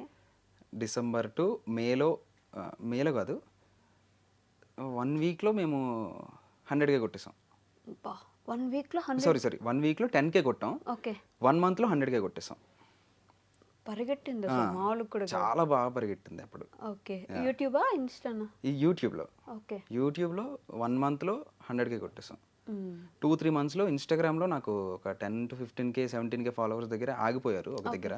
డిసెంబర్ టు మేలో కాదు 1 వీక్లో మేము 100K కొట్టేసాం. 1 వీక్లో సారీ 1 వీక్లో 10K కొట్టాం. ఓకే. 1 మంత్లో 100K కొట్టేసాం. పరిగెట్టింది అసలు మామూలు కూడా. చాలా బాగా పరిగెట్టింది అప్పుడు. ఓకే. యూట్యూబా ఇన్స్టానా? ఈ యూట్యూబ్లో ఓకే. 1 మంత్లో 100K కొట్టేసాం. 2-3 మంత్స్లో ఇన్స్టాగ్రామ్లో నాకు ఒక 10 to 15K 17K ఫాలోవర్స్ దగ్గర ఆగిపోయారు ఒక దగ్గర.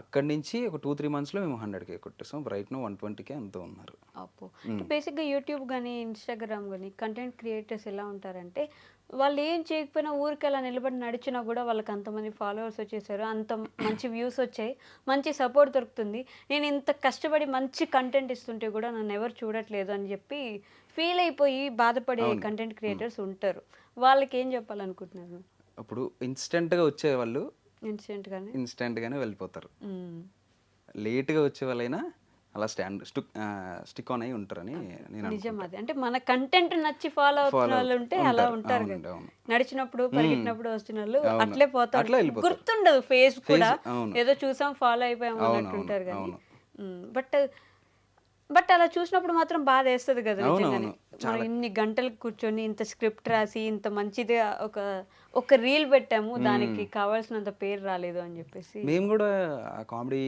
అక్కడి నుంచి ఒక 2-3 మంత్స్లో మేము 100K కొట్టేసాం. రైట్ నో 120K ఎంతో ఉన్నారు. అప్పు బేసిక్గా యూట్యూబ్ కానీ ఇన్స్టాగ్రామ్ కానీ కంటెంట్ క్రియేటర్స్ ఎలా ఉంటారంటే వాళ్ళు ఏం చేయకపోయినా ఊరికి అలా నిలబడి నడిచినా కూడా వాళ్ళకి అంతమంది ఫాలోవర్స్ వచ్చేసారు, అంత మంచి వ్యూస్ వచ్చాయి, మంచి సపోర్ట్ దొరుకుతుంది, నేను ఇంత కష్టపడి మంచి కంటెంట్ ఇస్తుంటే కూడా నన్ను ఎవరు చూడట్లేదు అని చెప్పి ఫీల్ అయిపోయి బాధపడే కంటెంట్ క్రియేటర్స్ ఉంటారు. వాళ్ళకి ఏం చెప్పాలనుకుంటున్నారు? అప్పుడు ఇన్స్టెంట్గా వచ్చేవాళ్ళు ఇన్స్టెంట్గానే వెళ్ళిపోతారు, లేట్గా వచ్చే వాళ్ళైనా అలా స్టిక్ ఆన్ అయి ఉంటారని నేను నిజం. అది అంటే మన కంటెంట్ నచ్చి ఫాలో అవుతున్న వాళ్ళు ఉంటే అలా ఉంటారు కదా, నడిచినప్పుడు పరిగెట్టినప్పుడు వస్తున్న వాళ్ళు అట్లే పోతారు, గుర్తుండదు ఫేస్ కూడా, ఏదో చూసాం ఫాలో అయిపోయాం అన్నట్టు ఉంటారు కానీ. బట్ అలా చూసినప్పుడు మాత్రం బాధ వేస్తుంది కదా నిజంగానే. మనం ఇన్ని గంటలు కూర్చొని ఇంత స్క్రిప్ట్ రాసి ఇంత మంచిగా ఒక రీల్ పెట్టాము, దానికి కావాల్సినంత పేరు రాలేదు అని చెప్పేసి. మేము కూడా కామెడీ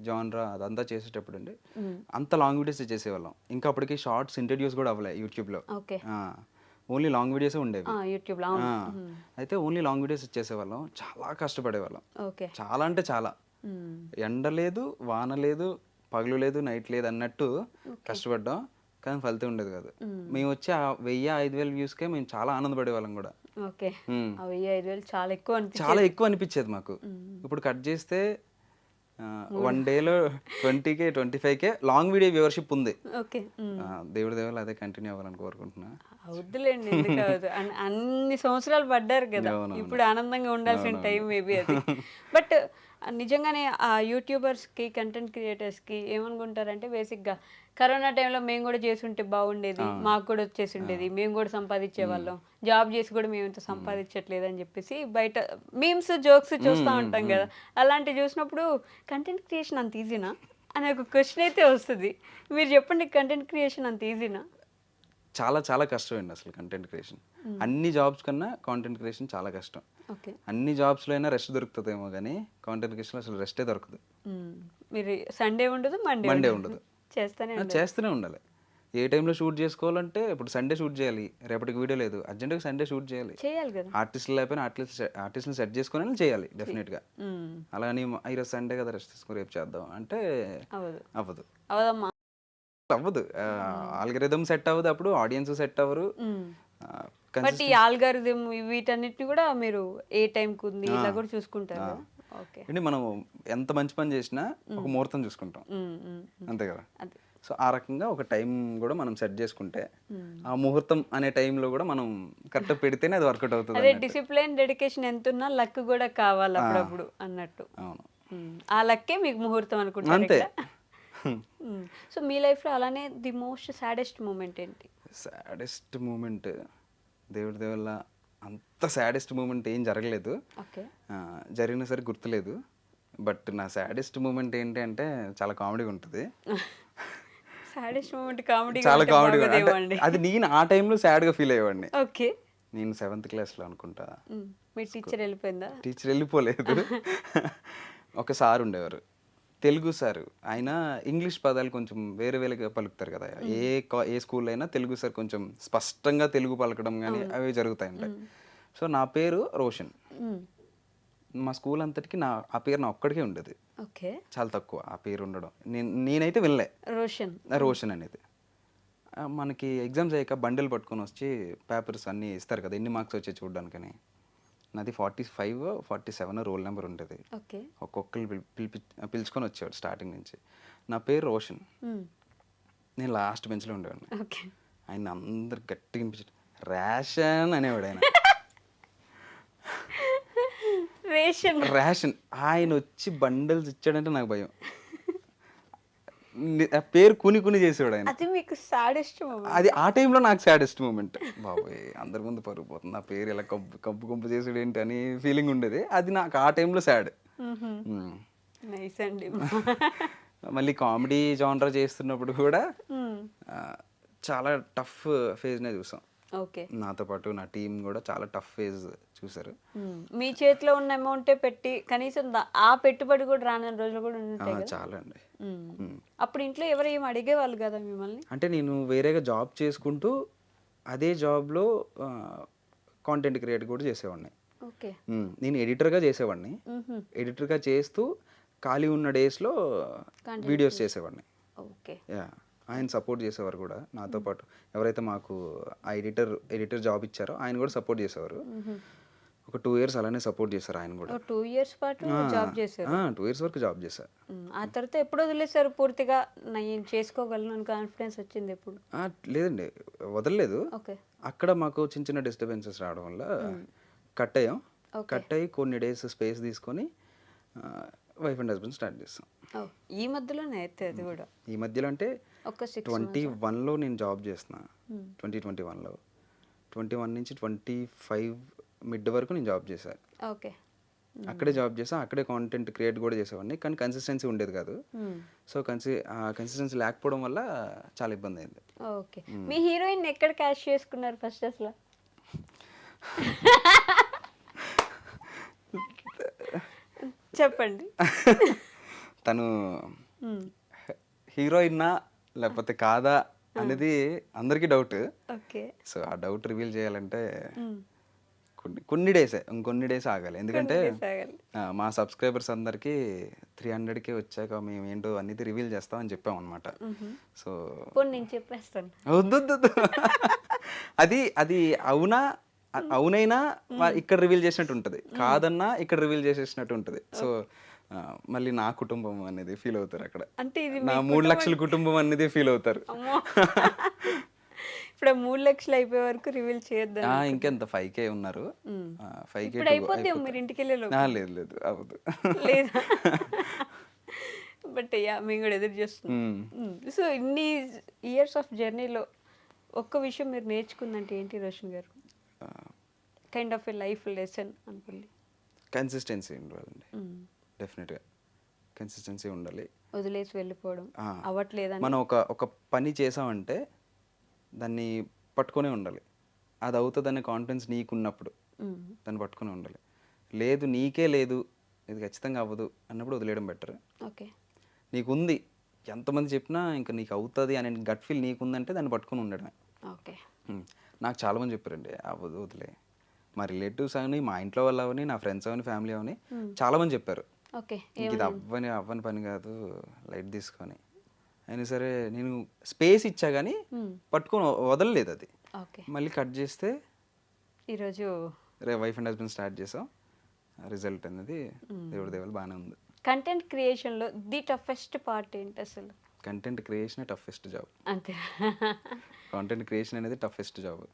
జానరా అదంతా చేసేటప్పుడు అండి అంత లాంగ్ వీడియోస్ చేసేవాళ్ళం. ఇంకా అప్పటికి షార్ట్స్ ఇంట్రడ్యూస్ కూడా అవ్వలే యూట్యూబ్లో. ఓకే. ఓన్లీ లాంగ్ వీడియోస్ ఉండేవి యూట్యూబ్లో. అయితే ఓన్లీ లాంగ్ వీడియోస్ ఇచ్చేసేవాళ్ళం, చాలా కష్టపడేవాళ్ళం. ఓకే. చాలా అంటే చాలా, ఎండ లేదు వాన లేదు పగలు లేదు నైట్ లేదు అన్నట్టు కష్టపడ్డాం, కానీ ఫలితం ఉండేది కాదు. మేము వచ్చి 1000-5000 వ్యూస్కే మేము చాలా ఆనందపడేవాళ్ళం కూడా. ఓకే. 1000-5000 చాలా ఎక్కువ అనిపించేది మాకు. ఇప్పుడు కట్ చేస్తే 1 డేలో 20K 25K long video viewership ఉంది. ఓకే. దేవుడి దేవుళ్ళు అదే కంటిన్యూ అవ్వాలని కోరుకుంటున్నా. అవుద్దులేండి, ఎందుకు అవ్వదు, అన్ని సంవత్సరాలు పడ్డారు కదా, ఇప్పుడు ఆనందంగా ఉండాల్సిన టైం మేబీ అది. బట్ నిజంగానే ఆ యూట్యూబర్స్కి కంటెంట్ క్రియేటర్స్కి ఏమనుకుంటారంటే బేసిక్గా కరోనా టైంలో మేము కూడా చేస్తుంటే బాగుండేది, మాకు కూడా వచ్చేసి ఉండేది, మేము కూడా సంపాదించే వాళ్ళం, జాబ్ చేసి కూడా మేము ఇంత సంపాదించట్లేదు అని చెప్పేసి బయట మీమ్స్ జోక్స్ చూస్తూ ఉంటాం కదా. అలాంటివి చూసినప్పుడు కంటెంట్ క్రియేషన్ అంత ఈజీనా అనే ఒక క్వశ్చన్ అయితే వస్తుంది. మీరు చెప్పండి, కంటెంట్ క్రియేషన్ అంత ఈజీనా? చాలా చాలా కష్టం అండి అసలు కంటెంట్ క్రియేషన్. అన్ని జాబ్స్ కన్నా కాంటెంట్ క్రియేషన్ చాలా కష్టం. అన్ని జాబ్స్లో అయినా రెస్ట్ దొరుకుతుందేమో కానీ కాంటెంట్ క్రియేషన్ అసలు రెస్టే దొరకదు. మీరు సండే ఉండదు, మండే ఉండదు, చేస్తూనే ఉండాలి. ఏ టైంలో షూట్ చేసుకోవాలంటే ఇప్పుడు సండే షూట్ చేయాలి, రేపటికి వీడియో లేదు, అర్జెంట్గా సండే షూట్ చేయాలి కదా. ఆర్టిస్టులు లేకపోయినా ఆర్టిస్ట్ని సెట్ చేసుకొని చేయాలి డెఫినెట్గా. అలా అని ఈరోజు సండే కదా రెస్ట్ తీసుకుని రేపు చేద్దాం అంటే అవ్వదు. అవ్వదు, ఆల్గరిథం సెట్ అవ్వదు, అప్పుడు ఆడియన్స్ సెట్ అవ్వరు. బట్ ఈ ఆల్గరిథం వీటన్నిటిని కూడా మీరు ఏ టైంకి ఉంది ఇలా కూడా చూసుకుంటారు. అంటే మనం ఎంత మంచి పని చేసినా ఒక ముహూర్తం చూసుకుంటాం అంతే కదా. సో ఆ రకంగా ఒక టైం కూడా మనం సెట్ చేసుకుంటే ఆ ముహూర్తం అనే టైంలో కూడా మనం కరెక్ట్ పెడితేనే అది వర్కౌట్ అవుతుంది. అదే డిసిప్లిన్ డెడికేషన్ ఎంత ఉన్నా లక్ కూడా కావాలి అప్పుడప్పుడు అన్నట్టు. అవును, ఆ లక్కే మీకు ముహూర్తం అనుకుంటారు అంతే. సో మీ లైఫ్లో అలానే ది మోస్ట్ సాడెస్ట్ మూమెంట్ ఏంటి? సాడెస్ట్ మూమెంట్ దేవుడి దేవుళ్ళ అంత సాడెస్ట్ మూమెంట్ ఏం జరగలేదు, జరిగినా సరే గుర్తులేదు. బట్ నా సాడెస్ట్ మూమెంట్ ఏంటి అంటే చాలా కామెడీగా ఉంటుంది. సాడెస్ట్ మూమెంట్ కామెడీ, చాలా కామెడీగా, అది నేను ఆ టైంలో సాడ్గా ఫీల్ అయ్యేవాడిని. ఓకే. నేను 7th క్లాస్లో అనుకుంటా. మీ టీచర్ వెళ్ళిపోయిందా? టీచర్ వెళ్ళిపోలేదు. ఒక సార్ ఉండేవారు, తెలుగు సారు. ఆయన ఇంగ్లీష్ పదాలు కొంచెం వేరే వేరేగా పలుకుతారు కదా. ఏ స్కూల్లో అయినా తెలుగు సార్ కొంచెం స్పష్టంగా తెలుగు పలకడం కానీ అవి జరుగుతాయంట. సో నా పేరు రోషన్. మా స్కూల్ అంతటికి ఆ పేరు నా ఒక్కడికే ఉండేది. ఓకే. చాలా తక్కువ ఆ పేరు ఉండడం. నేనైతే వెళ్ళే రోషన్ అనేది. మనకి ఎగ్జామ్స్ అయ్యాక బండిల్ పట్టుకొని వచ్చి పేపర్స్ అన్నీ ఇస్తారు కదా, ఎన్ని మార్క్స్ వచ్చాయి చూడడానికని. నాది 45 47 రోల్ నెంబర్ ఉంటుంది. ఓకే. ఒక్కొక్కరు పిలుచుకొని వచ్చేవాడు స్టార్టింగ్ నుంచి. నా పేరు రోషన్. నేను లాస్ట్ బెంచ్లో ఉండేవాడిని. ఓకే. ఆయన అందరు గట్టిగా వినిపించాడు, రేషన్ అనేవాడు ఆయన. రేషన్. ఆయన వచ్చి బండిల్స్ ఇచ్చాడంటే నాకు భయం. ఆ పేరు కుని చేసేవాడు ఆయన. అది మీకు సాడెస్ట్ మూమెంట్? అది ఆ టైంలో నాకు సాడెస్ట్ మూమెంట్. బాబోయ్, అందరి ముందు పరుగు పోతుంది, నా పేరు ఇలా కంపు చేసాడు ఏంటి అని ఫీలింగ్ ఉండేది. అది నాకు ఆ టైంలో సాడ్. నైస్ అండి. మళ్ళీ కామెడీ జానర్ చేస్తున్నప్పుడు కూడా చాలా టఫ్ ఫేజ్నే చూసాం. ఓకే. నాతో పాటు నా టీం కూడా చాలా టఫ్ ఫేజ్ చూసారు. మీ చేతిలో ఉన్న అమౌంటే పెట్టి కనీసం ఆ పెట్టుబడి కూడా రాని రోజులు కూడా ఉంటాయి కదా? చాలా అండి. అప్పుడు ఇంట్లో ఎవరు ఏం అడిగేవాళ్ళు కదా మిమ్మల్ని? అంటే నేను వేరేగా జాబ్ చేసుకుంటూ అదే జాబ్లో కాంటెంట్ క్రియేట్ కూడా చేసేవాడిని. ఓకే. నేను ఎడిటర్గా చేసేవాడిని. ఎడిటర్గా చేస్తూ ఖాళీ ఉన్న డేస్లో వీడియోస్ చేసేవాడిని. ఓకే. యా, ఆయన సపోర్ట్ చేసేవారు కూడా నాతో పాటు. ఎవరైతే మాకు ఆ ఎడిటర్ జాబ్ ఇచ్చారో ఆయన కూడా సపోర్ట్ చేసేవారు. ఒక 2 years అలానే సపోర్ట్ చేశారు ఆయన కూడా. 2 years పాటు జాబ్ చేశారు? 2 years వరకు జాబ్ చేశారు. ఆ తర్వాత ఎప్పుడు వదిలేశారు పూర్తిగా? నేను చేసుకోగలను అని కాన్ఫిడెన్స్ వచ్చింది ఎప్పుడు? లేదండి, వదలలేదు. ఓకే. అక్కడ మాకు చిన్న డిస్టర్బెన్సెస్ రావడం వల్ల కట్ అయ్యాం. కట్ అయ్యి కొన్ని డేస్ స్పేస్ తీసుకొని వైఫ్ అండ్ హస్బెండ్ స్టార్ట్ చేస్తాం. ఈ మధ్యలోనే అయితే అది కూడా? ఈ మధ్యలో అంటే ఒక 21లో నేను జాబ్ చేస్తున్నా. 2021లో 21 నుంచి 25 మిడ్ వరకు నేను జాబ్ చేశాను. ఓకే. అక్కడే జాబ్ చేసా, అక్కడే కాంటెంట్ క్రియేట్ కూడా చేసేవాడిని. కానీ కన్సిస్టెన్సీ ఉండేది కాదు. సో కన్సిస్టెన్సీ లేకపోవడం వల్ల చాలా ఇబ్బంది అయింది. ఓకే. మీ హీరోయిన్ ఎక్కడ క్యాష్ చేసుకున్నారు ఫస్ట్ అసలు? చెప్పండి. తను హీరోయిన్నా లేకపోతే కాదా అనేది అందరికీ డౌట్. ఓకే. సో ఆ డౌట్ రివీల్ చేయాలంటే కొన్ని డేసే, ఇంకొన్ని డేస్ ఆగాలి. ఎందుకంటే మా సబ్స్క్రైబర్స్ అందరికీ 300K వచ్చాక మేము ఏంటో అనేది రివీల్ చేస్తామని చెప్పాం అనమాట. సో నేను చెప్పేస్తాను. వద్దు. అది అవునైనా ఇక్కడ రివీల్ చేసినట్టు ఉంటుంది, కాదన్నా ఇక్కడ రివీల్ చేసేసినట్టు ఉంటుంది. సో మళ్ళీ నా కుటుంబం అనేది ఫీల్ అవుతారు అక్కడ. అంటే ఇది నా 3 లక్షల కుటుంబం అనేది ఫీల్ అవుతారు. ఇప్పుడు 3 లక్షలు అయిపోయే వరకు రివీల్ చేయొద్దు. ఇంకెంత 5K ఉన్నారు. 5K అయిపోద్ది మీరు ఇంటికి వెళ్ళే. లేదు అవ్వదు. లేదా? బట్ మేము కూడా ఎదురు చేస్తున్నాం. సో ఇన్ని ఇయర్స్ ఆఫ్ జర్నీలో ఒక్క విషయం మీరు నేర్చుకుందంటే ఏంటి రోషన్ గారు? Kind of A life lesson అనుకోండి. కన్సిస్టెన్సీ ఉండాలండి. డెఫినెట్గా కన్సిస్టెన్సీ ఉండాలి. వదిలేసి వెళ్ళిపోవడం అవ్వట్లేదని మనం ఒక పని చేసామంటే దాన్ని పట్టుకొనే ఉండాలి. అది అవుతుందనే కాన్ఫిడెన్స్ నీకున్నప్పుడు దాన్ని పట్టుకొని ఉండాలి. లేదు, నీకే లేదు, ఇది ఖచ్చితంగా అవ్వదు అన్నప్పుడు వదిలేయడం బెటర్. ఓకే. నీకుంది, ఎంతమంది చెప్పినా ఇంకా నీకు అవుతుంది అనే గట్ ఫీల్ నీకుందంటే దాన్ని పట్టుకొని ఉండడమే. ఓకే. నాకు చాలామంది చెప్పారండి, అవ్వదు వదిలే. మా రిలేటివ్స్ అవని, మా ఇంట్లో వాళ్ళు అవని, నా ఫ్రెండ్స్ అవని, ఫ్యామిలీ అవని చాలామంది చెప్పారు, ఇది అవ్వని పని కాదు, లైట్ తీసుకొని. అయినా సరే నేను స్పేస్ ఇచ్చా కానీ పట్టుకొని వదలలేదు అది. మళ్ళీ కట్ చేస్తే ఈరోజు వైఫ్ అండ్ హస్బెండ్ స్టార్ట్ చేసాం. రిజల్ట్ అనేది దేవుడి దేవుడు బాగానే ఉంది. కంటెంట్ క్రియేషన్లో ది టఫెస్ట్ పార్ట్ ఏంటి అసలు? Content creation toughest job. అంతే. కాంటెంట్ క్రియేషన్ అనేది toughest job.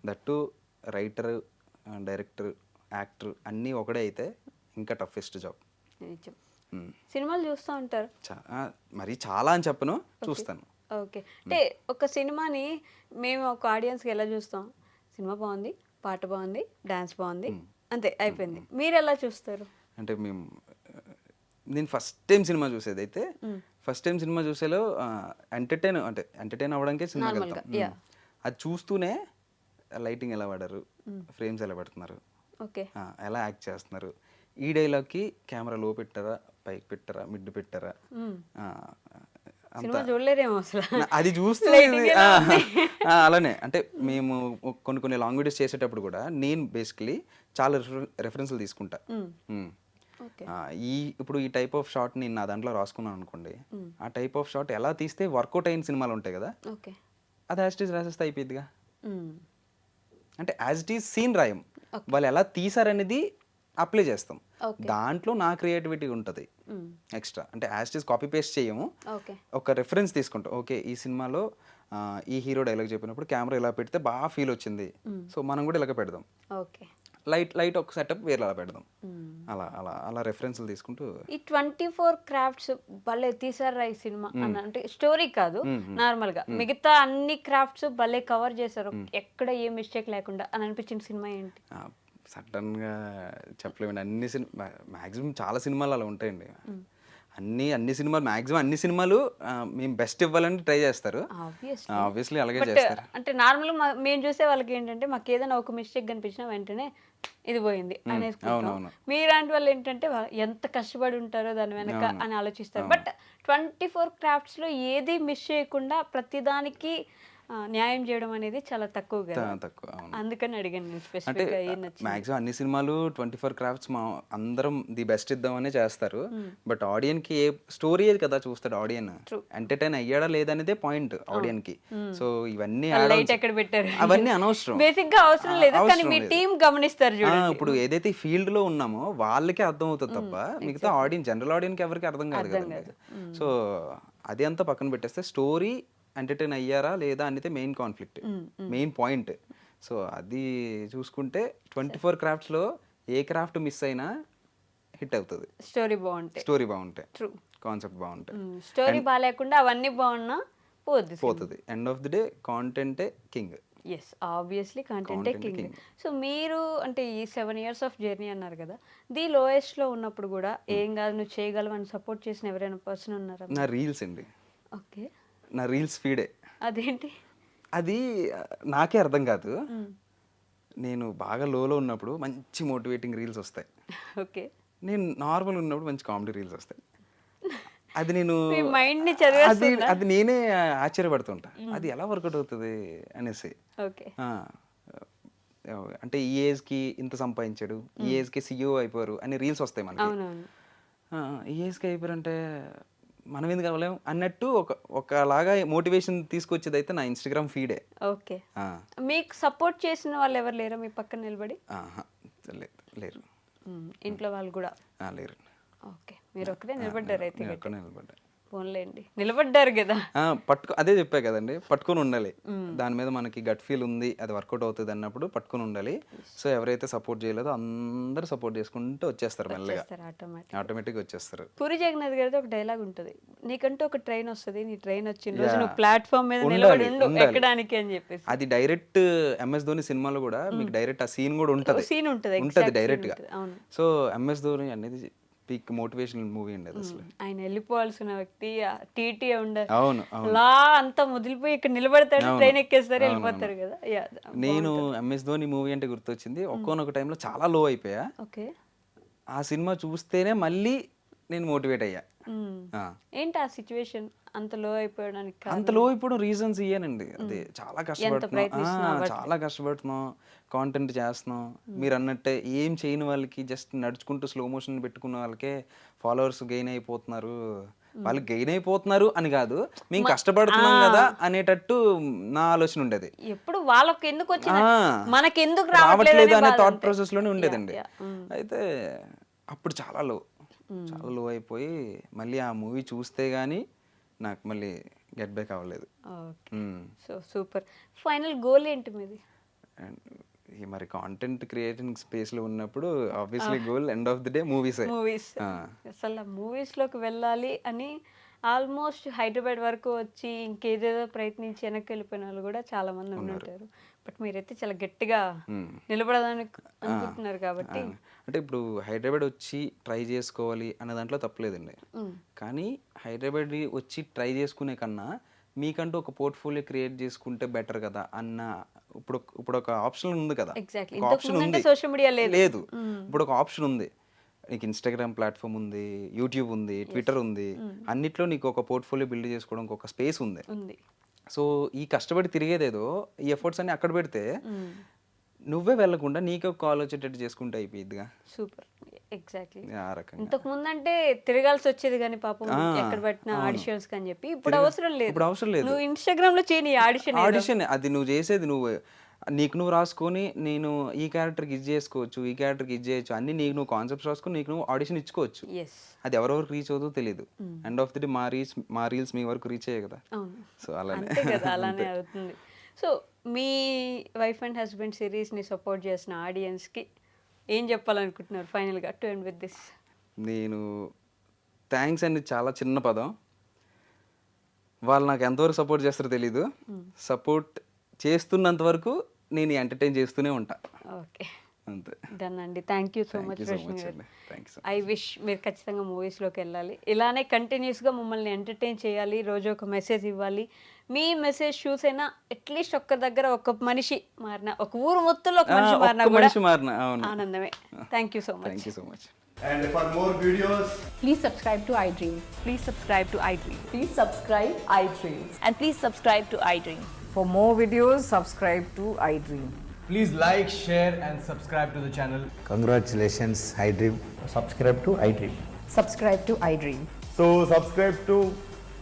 That writer, director, actor అన్నీ ఒకటే అయితే ఇంకా టఫెస్ట్ జాబ్. సినిమాలు చూస్తూ ఉంటారు? మరి చాలా అని చెప్పను, చూస్తాను. ఓకే. అంటే ఒక సినిమాని మేము ఒక ఆడియన్స్కి ఎలా చూస్తాం? సినిమా బాగుంది, పాట బాగుంది, డాన్స్ బాగుంది, అంతే అయిపోయింది. మీరు ఎలా చూస్తారు? అంటే నేను ఫస్ట్ టైం సినిమా చూసేది అయితే ఫస్ట్ టైం సినిమా చూసేలో ఎంటర్టైన్ అవ్వడానికే సినిమాకి వెళ్తాం. అది చూస్తూనే లైటింగ్ ఎలా వాడారు, ఫ్రేమ్స్ ఎలా పెడుతున్నారు, ఓకే. ఎలా యాక్ట్ చేస్తున్నారు, ఈ డైలాగ్కి కెమెరా లో పెట్టారా, పైకి పెట్టారా, మిడ్ పెట్టారా, సినిమా చూడలేదేమో అసలు. అది చూస్తూ Lighting ఎలా ఉంది? అలానే అంటే మేము కొన్ని కొన్ని లాంగ్ వీడియోస్ చేసేటప్పుడు కూడా నేను బేసికలీ చాలా రెఫరెన్స్లు తీసుకుంటా. మ్మ్. ఓకే. ఇప్పుడు ఈ టైప్ ఆఫ్ షాట్ నేను నా దాంట్లో రాసుకున్నాను అనుకోండి, ఆ టైప్ ఆఫ్ షాట్ ఎలా తీస్తే వర్కౌట్ అయిన సినిమాలు ఉంటాయి కదా, ఓకే. అది యాజ్ ఇట్ ఈస్ రాసేస్తే అయిపోయిందిగా. అంటే యాజ్ ఇట్ ఈస్ సీన్ రాయం, వాళ్ళు ఎలా తీసారనేది అప్లై చేస్తాం, దాంట్లో నా క్రియేటివిటీ ఉంటుంది ఎక్స్ట్రా. అంటే as it is copy paste చేయము, ఓకే. ఒక రెఫరెన్స్ తీసుకుంటాం. ఓకే ఈ సినిమాలో ఈ హీరో డైలాగ్ చెప్పినప్పుడు కెమెరా ఇలా పెడితే బాగా ఫీల్ వచ్చింది, సో మనం కూడా ఇలాగ పెడదాం. ఓకే. లైట్ ఒక సెటప్ వేరేలా పెడదాం, అలా అలా అలా రెఫరెన్స్లు తీసుకుంటూ. ఈ 24 క్రాఫ్ట్స్ భలే తీసారా ఈ సినిమా అని, అంటే స్టోరీ కాదు, నార్మల్ గా మిగతా అన్ని క్రాఫ్ట్స్ భలే కవర్ చేశారు, ఎక్కడ ఏ మిస్టేక్ లేకుండా అని అనిపించిన సినిమా ఏంటి? సడన్గా చెప్పలేమండి. అన్ని సినిమా మ్యాక్సిమం చాలా సినిమాలు అలా ఉంటాయండి. అన్ని సినిమాలు మ్యాక్సిమం అన్ని సినిమాలు మేము బెస్ట్ ఇవ్వాలని ట్రై చేస్తారు, ఆబ్వియస్లీ అలాగే చేస్తారు. అంటే నార్మల్ మేము చూసే వాళ్ళకి ఏంటంటే మాకు ఏదైనా ఒక మిస్టేక్ కనిపించినా వెంటనే ఇది పోయింది అనేసుకుంటాం. మీలాంటి వాళ్ళు ఏంటంటే ఎంత కష్టపడి ఉంటారో దాని వెనక అని ఆలోచిస్తారు. బట్ 24 క్రాఫ్ట్స్ లో ఏది మిస్ చేయకుండా ప్రతిదానికి న్యాయం చేయడం అనేది చాలా తక్కువ కదా, తక్కువ. అందుకని అడిగాను నేను స్పెసిఫిక్ గా ఏం నచ్చింది. మ్యాక్సిమం అన్ని సినిమాలు 24 క్రాఫ్ట్స్ మా అందరం ది బెస్ట్ ఇద్దామనే చేస్తారు, బట్ ఆడియన్ కి ఏ స్టోరీ కదా చూస్తాడు ఆడియన్, ఎంటర్టైన్ అయ్యాడా లేదనేదే పాయింట్ ఆడియన్ కి. సో ఇవన్నీ లైట్ ఎక్కడ పెట్టారు అవన్నీ అనవసరం, బేసిక్ గా అవసరం లేదు, కానీ మీ టీం గమనిస్తారు చూడండి. ఇప్పుడు ఏదైతే ఫీల్డ్ లో ఉన్నామో వాళ్ళకే అర్థం అవుతుంది తప్ప మిగతా ఆడియన్స్ జనరల్ ఆడియన్స్ ఎవరికి అర్థం కాదు కదండి. సో అది అంతా పక్కన పెట్టేస్తే స్టోరీ ఎంటర్టైన్ అయ్యారా లేదా అనేది main conflict, main point. So అది చూసుకుంటే 24 క్రాఫ్ట్స్లో ఏ క్రాఫ్ట్ మిస్ అయినా హిట్ అవుతుంది. స్టోరీ బాగుంటే కాన్సెప్ట్ బాగుంటే, స్టోరీ బాగాలేకుండా అవన్నీ బాగున్నా పోతుంది. ఎండ్ ఆఫ్ ది డే కాంటెంటే కింగ్. ఎస్, ఆబ్వియస్లీ కంటెంటే కింగ్. సో మీరు అంటే ఈ 7 years ఆఫ్ జర్నీ అన్నారు కదా, ది లోయెస్ట్ లో ఉన్నప్పుడు కూడా ఏం కాదు నువ్వు చేయగలవు అని సపోర్ట్ చేసిన ఎవరైనా పర్సన్ ఉన్నారా? నా రీల్స్ అండి. ఓకే. నా రీల్స్ ఫీడే. అదేంటి? అది నాకే అర్థం కాదు, నేను బాగా లోలో ఉన్నప్పుడు మంచి మోటివేటింగ్ రీల్స్ వస్తాయి, ఓకే. నేను నార్మల్ ఉన్నప్పుడు మంచి కామెడీ రీల్స్ వస్తాయి. అది నేను అది నేనే ఆశ్చర్యపడుతుంటా, అది ఎలా వర్కౌట్ అవుతుంది అనేసి. ఓకే. అంటే ఈ ఏజ్కి ఇంత సంపాదించాడు, ఈ ఏజ్కి CEO అయిపోయారు అని రీల్స్ వస్తాయి మనకి. ఈ ఏజ్కి అయిపోయారంటే మనం ఎందుకు అవ్వలేం అన్నట్టు ఒకలాగా మోటివేషన్ తీసుకొచ్చేది అయితే నా ఇన్స్టాగ్రామ్ ఫీడే. ఓకే. మీకు సపోర్ట్ చేసిన వాళ్ళు ఎవరు లేరా మీ పక్కన నిలబడి? లేరు. ఇంట్లో వాళ్ళు కూడా లేరు. ఓకే, మీరు ఒక్కరే నిలబడ్డారు అయితే? నిలబడ్డా. పోన్లేండి, నిలబడ్డారు కదా. అదే చెప్పా కదండి, పట్టుకొని ఉండాలి. దాని మీద మనకి గట్ ఫీల్ ఉంది, అది వర్కౌట్ అవుతుంది అన్నప్పుడు పట్టుకొని ఉండాలి. సో ఎవరైతే సపోర్ట్ చేయలేదో అందరూ సపోర్ట్ చేసుకుంటూ వచ్చేస్తారు, మెల్లగా ఆటోమేటిక్గా వచ్చేస్తారు. పూరి జగన్నాథ్ గారితో ఒక డైలాగ్ ఉంటుంది, నీకంటూ ఒక ట్రైన్ వస్తుంది, నీ ట్రైన్ వచ్చిన రోజు నువ్వు ప్లాట్ఫామ్ మీద నిలబడి ఉండు ఎక్కడానికి అని చెప్పేసి. అది డైరెక్ట్ MS ధోని సినిమాలో కూడా మీకు డైరెక్ట్ ఆ సీన్ కూడా ఉంటుంది డైరెక్ట్ గా. సో MS ధోని అనేది పీక్ మోటివేషనల్ మూవీ అండి అది. అసలు ఆయన వెళ్ళిపోవాల్సిన వ్యక్తి టీటీ ఉండదు, అవును అలా అంతా ముదిలిపోయి ఇక్కడ నిలబడతాడు, ట్రైన్ ఎక్కేస్తారు, వెళ్ళిపోతారు కదా. నేను MS ధోని మూవీ అంటే గుర్తొచ్చింది, ఒక్కొక్క టైంలో చాలా లో అయిపోయా. ఓకే. ఆ సినిమా చూస్తేనే మళ్ళీ నేను మోటివేట్ అయ్యా. ఏంటి ఆ సిచ్యువేషన్ అంత లో అయిపోయడానికి? అంత లో అయిపోవడం రీజన్స్ ఇయ్యానండి. అదే చాలా కష్టపడుతున్నాం, కాంటెంట్ చేస్తున్నాం. మీరు అన్నట్టే ఏం చేయని వాళ్ళకి జస్ట్ నడుచుకుంటూ స్లో మోషన్ పెట్టుకున్న వాళ్ళకే ఫాలోవర్స్ గెయిన్ అయిపోతున్నారు. వాళ్ళు గెయిన్ అయిపోతున్నారు అని కాదు, మేము కష్టపడుతున్నాం కదా అనేటట్టు నా ఆలోచన ఉండేది. ఎప్పుడు వాళ్ళకి ఎందుకు వచ్చింది, మనకి ఎందుకు రావట్లేదు అనే థాట్ ప్రాసెస్ లోనే ఉండేదండి. అయితే అప్పుడు చాలా లో అయిపోయి మళ్ళీ ఆ మూవీ చూస్తే గానీ నాకు మళ్ళీ గెట్ బ్యాక్ అవ్వలేదు. So super. ఫైనల్ గోల్ ఏంటి మీది? మరి కాంటెంట్ క్రియేటింగ్ స్పేస్ లో ఉన్నప్పుడు obviously goal end of the day movies. అసలు మూవీస్ లోకి వెళ్ళాలి అని ఆల్మోస్ట్ హైదరాబాద్ వరకు వచ్చి ఇంకేదేదో ప్రయత్నించి వెనక్కి వెళ్ళిపోయిన వాళ్ళు కూడా చాలా మంది ఉంటారు. బట్ మీరైతే చాలా గట్టిగా నిలబడదాని అనుకుంటున్నారు కాబట్టి. అంటే ఇప్పుడు హైదరాబాద్ వచ్చి ట్రై చేసుకోవాలి అనే దాంట్లో తప్పలేదండి, కానీ హైదరాబాద్ వచ్చి ట్రై చేసుకునే కన్నా మీకంటూ ఒక పోర్ట్ఫోలియో క్రియేట్ చేసుకుంటే బెటర్ కదా అన్న ఇప్పుడు ఒక ఆప్షన్ ఉంది కదా, ఎగ్జాక్ట్లీ. ఒక ఇంతకు ఆప్షన్ ముందంటే ఉంది, సోషల్ మీడియా లేదు. లేదు ఇప్పుడు ఒక ఆప్షన్ ఉంది. నీకు ఇన్స్టాగ్రామ్ ప్లాట్ఫామ్ ఉంది, యూట్యూబ్ ఉంది, ట్విట్టర్ ఉంది, అన్నిట్లో నీకు ఒక పోర్ట్ఫోలియో బిల్డ్ చేసుకోవడానికి ఒక స్పేస్ ఉంది. ఉంది. సో ఈ కష్టపడి తిరిగేదేదో ఈ ఎఫర్ట్స్ అన్ని అక్కడ పెడితే నువ్వే వెళ్ళకుండా నీకే ఒక కాల్ వచ్చేటట్టు చేసుకుంటే అయిపోయిద్దిగా. సూపర్. ఎగ్జాక్ట్లీ. ఆ రకంగా ఇంతకు ముందంటే తిరగాల్సి వచ్చేది కానీ పాపం ఎక్కడ పెట్టిన ఆడిషన్స్ అని చెప్పి. ఇప్పుడు అవసరం లేదు. ఇప్పుడు అవసరం లేదు. నువ్వు ఇన్స్టాగ్రామ్ లో చేయని ఆడిషన్ అది నువ్వు చేసేది నువ్వు నీకు నువ్వు రాసుకొని నేను ఈ క్యారెక్టర్కి ఇది చేసుకోవచ్చు, ఈ క్యారెక్టర్కి ఇది చేయొచ్చు, అన్ని నీకు నువ్వు కాన్సెప్ట్స్ రాసుకొని నీకు నువ్వు ఆడిషన్ ఇచ్చుకోవచ్చు. ఎస్. అది ఎవరెవరికి రీచ్ అవుతుందో తెలియదు. ఎండ్ ఆఫ్ ది డే మా రీల్స్ మీ వరకు రీచ్ అయ్యాయి కదా. అవును. సో అలానే అంతే కదా, అలానే అవుతుంది. సో మీ వైఫ్ అండ్ హస్బెండ్ సిరీస్ని సపోర్ట్ చేసిన ఆడియన్స్కి ఏం చెప్పాలనుకుంటున్నారు ఫైనల్గా టు ఎండ్ విత్ దిస్? నేను థ్యాంక్స్ అని చాలా చిన్న పదం. వాళ్ళు నాకు ఎంతవరకు సపోర్ట్ చేస్తారో తెలీదు. సపోర్ట్ చేస్తున్నంత వరకు నేను ఎంటర్టైన్ చేస్తూనే ఉంటా. ఓకే, అంతే. డన్ అండి. Thank you so much Rashmi garu. I wish మీరు ఖచ్చితంగా మూవీస్లోకి వెళ్ళాలి, ఇలానే కంటిన్యూస్గా మమ్మల్ని ఎంటర్టైన్ చేయాలి, రోజు ఒక మెసేజ్ ఇవ్వాలి. మీ మెసేజ్ చూసైనా అట్లీస్ట్ ఒక్క దగ్గర ఒక మనిషి మారిన, ఒక ఊరు మొత్తంలో ఒక మనిషి మారినా కూడా ఆనందమే. Thank you so much. Thank you so much. And for more videos, Please subscribe to iDream. Please subscribe to iDream. Please subscribe iDream. And please subscribe to iDream. For more videos, subscribe to iDream. please like, share, and subscribe to the channel. Congratulations, iDream. Subscribe to iDream. Subscribe to iDream. So subscribe to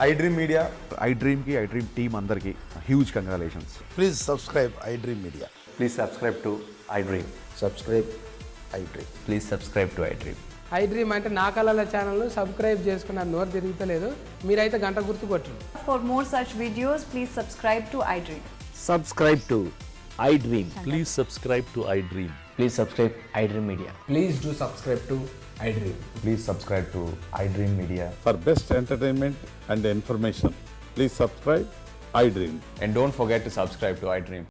iDream Media. iDream ki iDream team అందరికి huge congratulations. Please subscribe iDream Media. Please subscribe to iDream. Subscribe iDream. Please subscribe to iDream. iDream అంటే నా కళల ఛానల్ను subscribe చేసుకున్న నోరు తిరుగుతలేదు, మీరైతే గంట గుర్తు కొట్టండి. For more such videos, please subscribe to iDream. Subscribe to iDream. Please subscribe to iDream. Please subscribe iDream Media. Please do subscribe to iDream. Please subscribe to iDream Media. For best entertainment and information, please subscribe iDream. And don't forget to subscribe to iDream.